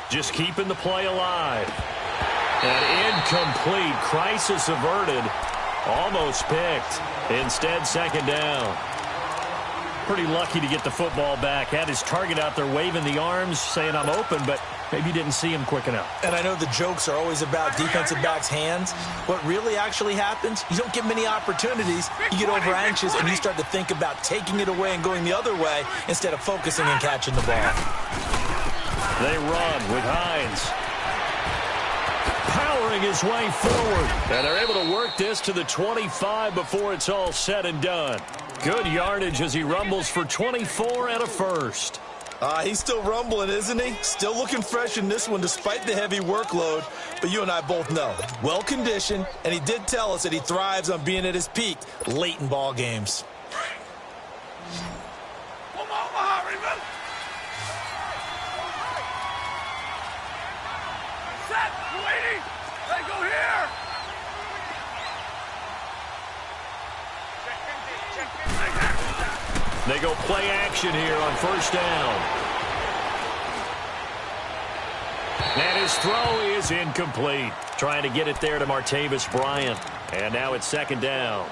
Just keeping the play alive. And incomplete. Crisis averted. Almost picked. Instead, 2nd down. Pretty lucky to get the football back. Had his target out there waving the arms, saying I'm open, but maybe didn't see him quick enough. And I know the jokes are always about defensive backs' hands. What really actually happens, you don't get many opportunities. You get over anxious and you start to think about taking it away and going the other way instead of focusing and catching the ball. They run with Hines. Powering his way forward. And they're able to work this to the 25 before it's all said and done. Good yardage as he rumbles for 24 and a 1st. He's still rumbling, isn't he? Still looking fresh in this one despite the heavy workload. But you and I both know, well-conditioned, and he did tell us that he thrives on being at his peak late in ball games. They go play action here on 1st down. And his throw is incomplete. Trying to get it there to Martavis Bryant. And now it's 2nd down.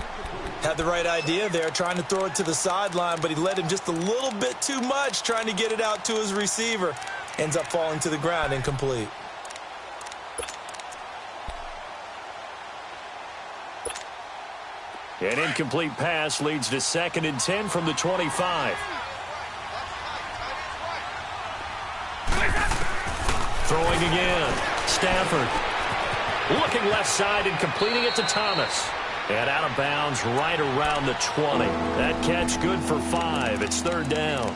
Had the right idea there, trying to throw it to the sideline, but he led him just a little bit too much, trying to get it out to his receiver. Ends up falling to the ground, incomplete. An incomplete pass leads to 2nd and 10 from the 25. Throwing again. Stafford. Looking left side and completing it to Thomas. And out of bounds right around the 20. That catch good for 5. It's third down.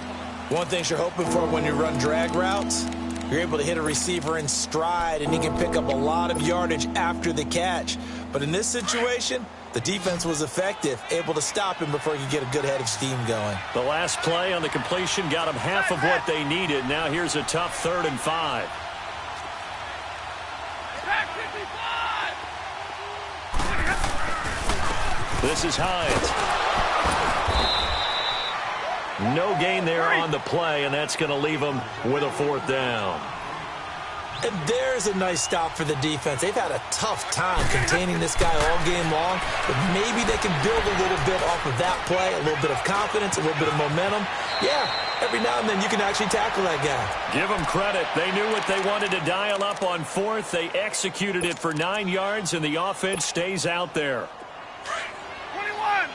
One thing you're hoping for when you run drag routes, you're able to hit a receiver in stride, and he can pick up a lot of yardage after the catch. But in this situation, the defense was effective, able to stop him before he could get a good head of steam going. The last play on the completion got them half of what they needed. Now here's a tough 3rd and 5. This is Hines. No gain there on the play, and that's going to leave them with a 4th down. And there's a nice stop for the defense. They've had a tough time containing this guy all game long, but maybe they can build a little bit off of that play, a little bit of confidence, a little bit of momentum. Yeah, every now and then you can actually tackle that guy. Give them credit. They knew what they wanted to dial up on 4th. They executed it for 9 yards, and the offense stays out there. 21.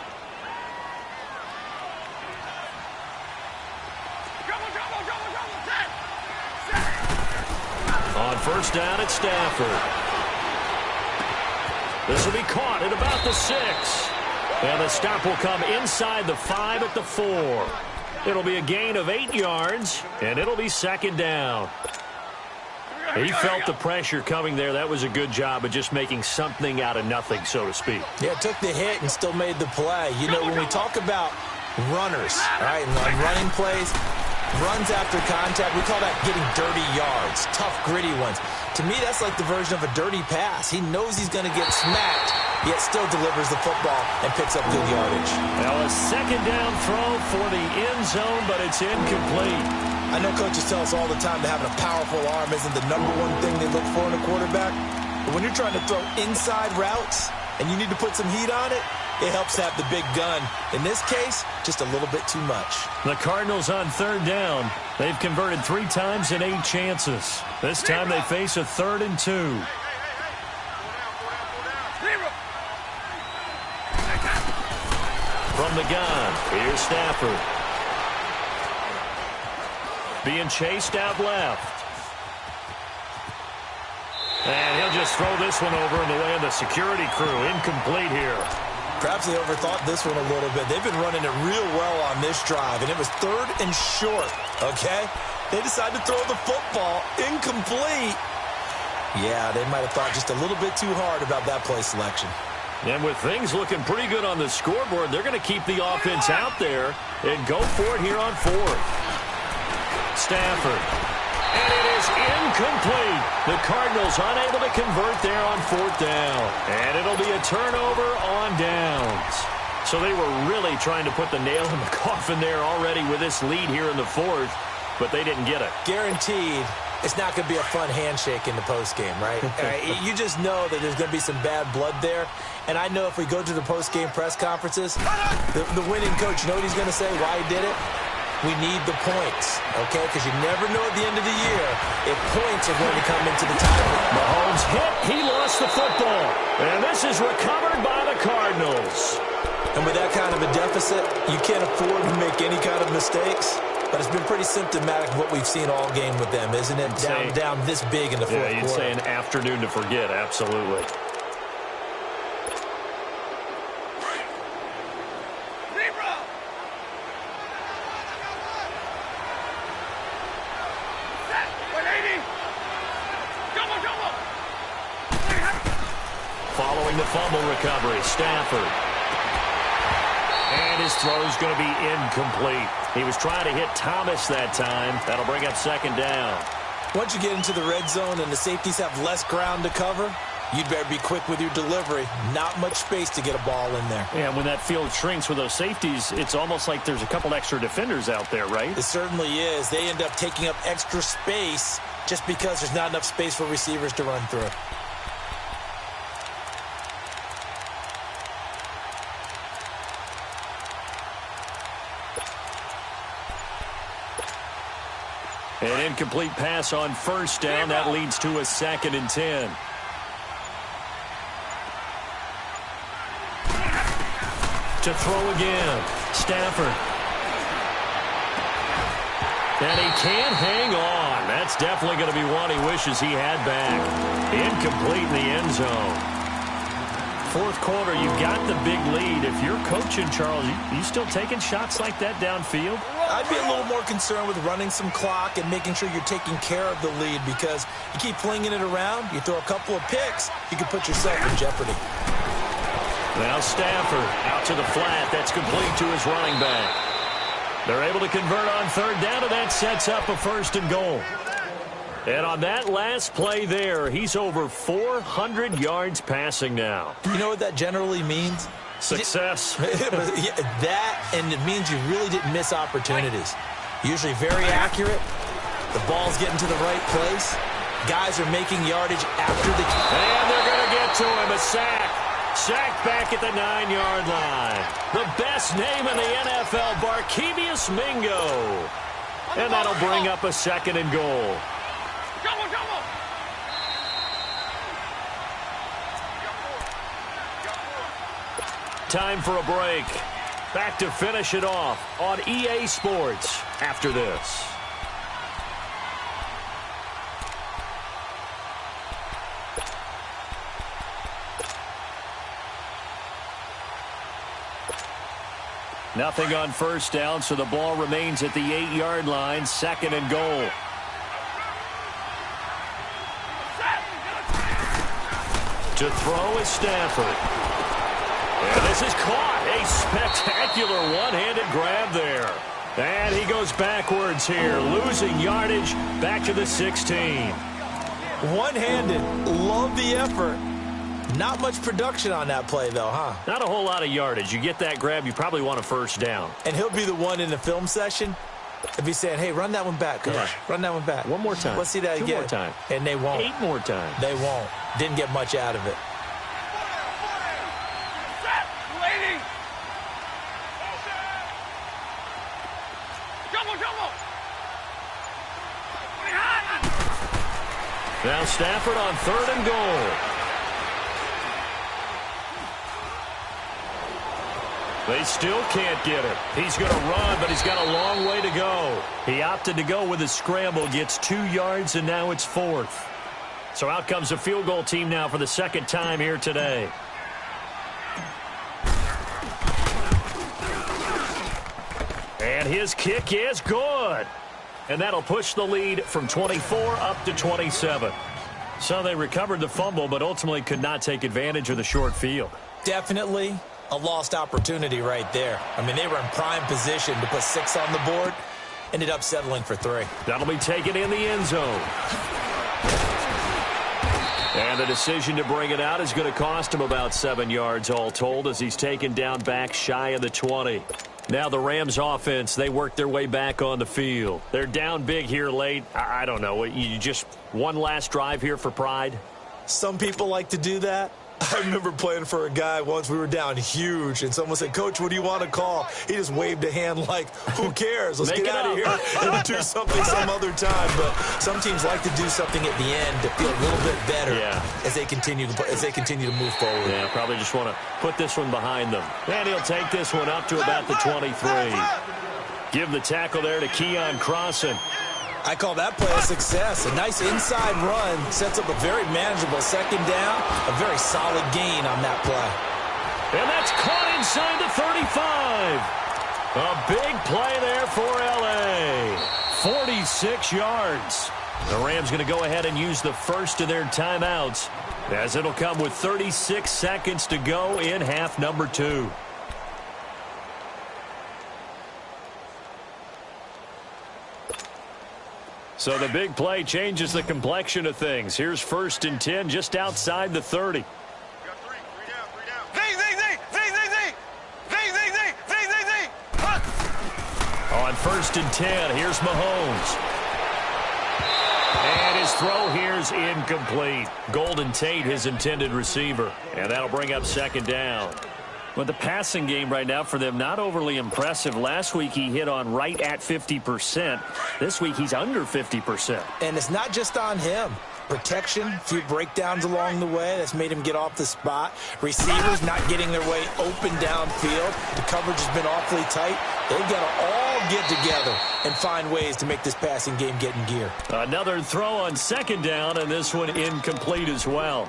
On 1st down, it's Stafford. This will be caught at about the 6. And the stop will come inside the 5 at the 4. It'll be a gain of 8 yards, and it'll be 2nd down. He felt the pressure coming there. That was a good job of just making something out of nothing, so to speak. Yeah, took the hit and still made the play. You know, when we talk about runners, right, and on running plays, runs after contact, we call that getting dirty yards, tough, gritty ones. To me, that's like the version of a dirty pass. He knows he's going to get smacked, yet still delivers the football and picks up good yardage. Now a 2nd down throw for the end zone, but it's incomplete. I know coaches tell us all the time that having a powerful arm isn't the #1 thing they look for in a quarterback. But when you're trying to throw inside routes and you need to put some heat on it, it helps to have the big gun. In this case, just a little bit too much. The Cardinals on 3rd down. They've converted 3 times in 8 chances. This time they face a 3rd and 2. From the gun, here's Stafford. Being chased out left. And he'll just throw this one over in the way of the security crew. Incomplete here. Perhaps they overthought this one a little bit. They've been running it real well on this drive, and it was 3rd and short, okay? They decided to throw the football incomplete. Yeah, they might have thought just a little bit too hard about that play selection. And with things looking pretty good on the scoreboard, they're going to keep the offense out there and go for it here on 4th. Stafford. And it is incomplete. The Cardinals unable to convert there on 4th down. And it'll be a turnover on downs. So they were really trying to put the nail in the coffin there already with this lead here in the 4th, but they didn't get it. Guaranteed it's not going to be a fun handshake in the postgame, right? You just know that there's going to be some bad blood there. And I know if we go to the postgame press conferences, the winning coach, you know what he's going to say, why he did it? We need the points, okay? Because you never know at the end of the year if points are going to come into the tiebreak. Mahomes hit. He lost the football. And this is recovered by the Cardinals. And with that kind of a deficit, you can't afford to make any kind of mistakes. But it's been pretty symptomatic of what we've seen all game with them, isn't it? Down this big in the fourth quarter. Yeah, you'd say an afternoon to forget, absolutely. Following the fumble recovery, Stafford. And his throw's going to be incomplete. He was trying to hit Thomas that time. That'll bring up 2nd down. Once you get into the red zone and the safeties have less ground to cover, you'd better be quick with your delivery. Not much space to get a ball in there. Yeah, when that field shrinks with those safeties, it's almost like there's a couple extra defenders out there, right? It certainly is. They end up taking up extra space just because there's not enough space for receivers to run through. An incomplete pass on 1st down. That leads to a 2nd and 10. To throw again. Stafford. And he can't hang on. That's definitely going to be one he wishes he had back. Incomplete in the end zone. Fourth quarter, you got the big lead. If you're coaching, Charles, you still taking shots like that downfield? I'd be a little more concerned with running some clock and making sure you're taking care of the lead, because you keep flinging it around, you throw a couple of picks, you can put yourself in jeopardy. Now Stafford out to the flat. That's complete to his running back. They're able to convert on third down, and that sets up a first and goal. And on that last play there, he's over 400 yards passing now. You know what that generally means? Success. That, and it means you really didn't miss opportunities. Usually very accurate. The ball's getting to the right place. Guys are making yardage after the... And they're going to get to him, a sack. Sacked back at the 9-yard line. The best name in the NFL, Barkevious Mingo. And that'll bring up a second and goal. Time for a break. Back to finish it off on EA Sports after this. Nothing on first down, so the ball remains at the 8-yard line, second and goal. To throw is Stafford. And this is caught. A spectacular one-handed grab there. And he goes backwards here, losing yardage back to the 16. One-handed. Love the effort. Not much production on that play, though, huh? Not a whole lot of yardage. You get that grab, you probably want a first down. And he'll be the one in the film session and be saying, hey, run that one back, coach. Yeah. Run that one back. One more time. Let's see that again. 2 more times. And they won't. 8 more times. They won't. Didn't get much out of it. Now Stafford on third and goal. They still can't get it. He's going to run, but he's got a long way to go. He opted to go with a scramble, gets 2 yards, and now it's fourth. So out comes a field goal team now for the second time here today. And his kick is good. And that'll push the lead from 24 up to 27. So they recovered the fumble, but ultimately could not take advantage of the short field. Definitely a lost opportunity right there. I mean, they were in prime position to put 6 on the board. Ended up settling for 3. That'll be taken in the end zone. And the decision to bring it out is going to cost him about 7 yards all told, as he's taken down back shy of the 20. Now the Rams offense, they work their way back on the field. They're down big here late. I don't know. You just one last drive here for pride? Some people like to do that. I remember playing for a guy once. We were down huge, and someone said, Coach, what do you want to call? He just waved a hand like, who cares? Let's get out of here and do something some other time. But some teams like to do something at the end to feel a little bit better as they continue to move forward. Yeah, probably just want to put this one behind them. And he'll take this one up to about the 23. Give the tackle there to Keon Crossan. I call that play a success. A nice inside run sets up a very manageable second down. A very solid gain on that play. And that's caught inside the 35. A big play there for L.A. 46 yards. The Rams going to go ahead and use the first of their timeouts, as it'll come with 36 seconds to go in half number 2. So the big play changes the complexion of things. Here's first and 10 just outside the 30. On first and 10, here's Mahomes. And his throw here's incomplete. Golden Tate, his intended receiver. And that'll bring up second down. But the passing game right now for them, not overly impressive. Last week he hit on right at 50%. This week he's under 50%. And it's not just on him. Protection, a few breakdowns along the way. That's made him get off the spot. Receivers not getting their way open downfield. The coverage has been awfully tight. They've got to all get together and find ways to make this passing game get in gear. Another throw on second down, and this one incomplete as well.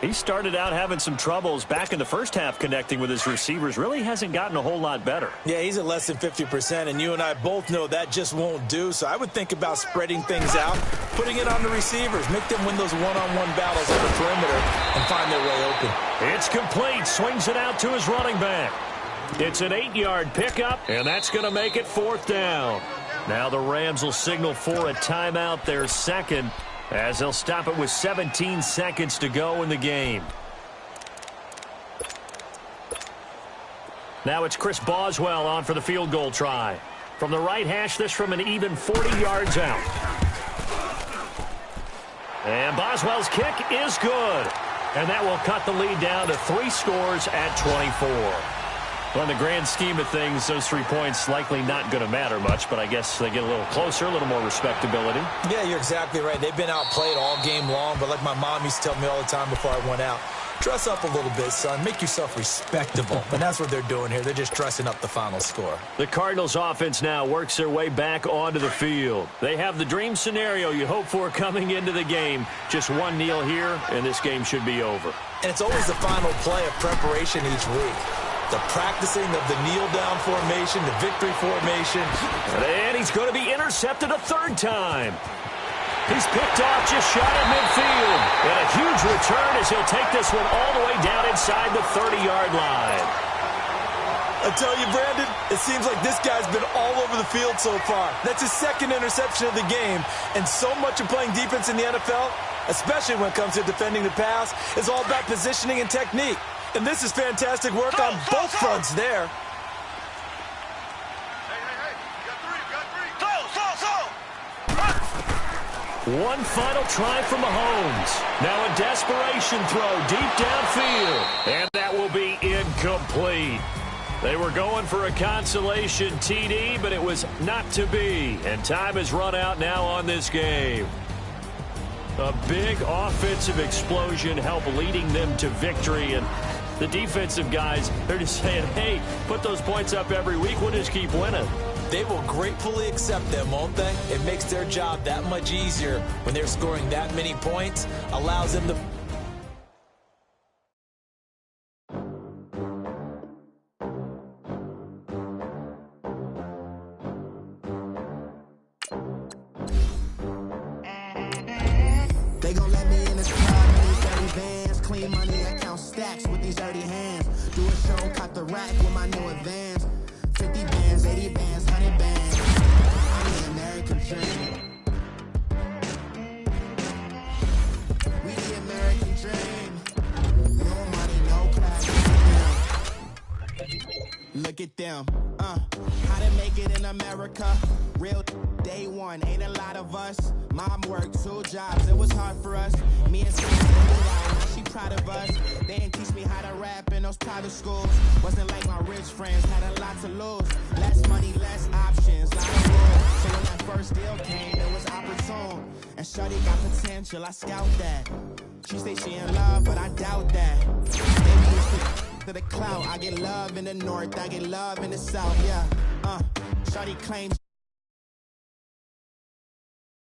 He started out having some troubles back in the first half connecting with his receivers. Really hasn't gotten a whole lot better. Yeah, he's at less than 50%, and you and I both know that just won't do. So I would think about spreading things out, putting it on the receivers, make them win those one-on-one battles on the perimeter and find their way open. It's complete. Swings it out to his running back. It's an 8-yard pickup, and that's going to make it fourth down. Now the Rams will signal for a timeout, their second, as they'll stop it with 17 seconds to go in the game. Now it's Chris Boswell on for the field goal try. From the right hash, this from an even 40 yards out. And Boswell's kick is good. And that will cut the lead down to 3 scores at 24. Well, in the grand scheme of things, those 3 points likely not going to matter much, but I guess they get a little closer, a little more respectability. Yeah, you're exactly right. They've been outplayed all game long, but like my mom used to tell me all the time before I went out, dress up a little bit, son. Make yourself respectable. And that's what they're doing here. They're just dressing up the final score. The Cardinals offense now works their way back onto the field. They have the dream scenario you hope for coming into the game. Just one kneel here, and this game should be over. And it's always the final play of preparation each week. The practicing of the kneel-down formation, the victory formation. And he's going to be intercepted a third time. He's picked off just shy of midfield. And a huge return as he'll take this one all the way down inside the 30-yard line. I tell you, Brandon, it seems like this guy's been all over the field so far. That's his second interception of the game. And so much of playing defense in the NFL, especially when it comes to defending the pass, is all about positioning and technique. And this is fantastic work on both fronts there. One final try from Mahomes. Now a desperation throw deep downfield. And that will be incomplete. They were going for a consolation TD, but it was not to be. And time has run out now on this game. A big offensive explosion helped leading them to victory. And the defensive guys, they're just saying, hey, put those points up every week. We'll just keep winning. They will gratefully accept them, won't they? It makes their job that much easier when they're scoring that many points. Allows them to... They gon' let me in this club in these dirty vans. Clean money, I count stacks with these dirty hands. Do a show, cut the rack with my new advance. 50 bands, 80 bands, 100 bands. I'm the American dream. We the American dream. No money, no class. Look at them. How to make it in America. Real day one, ain't a lot of us. Mom worked 2 jobs, it was hard for us. Me and Sis figured out, now she proud of us. They didn't teach me how to rap in those private schools. Wasn't like my rich friends, had a lot to lose. Less money, less options, lot of rules. So when that first deal came, it was opportune. And shorty got potential, I scout that. She say she in love, but I doubt that. Maybe it's to the clout. I get love in the north, I get love in the south, yeah. Shorty claims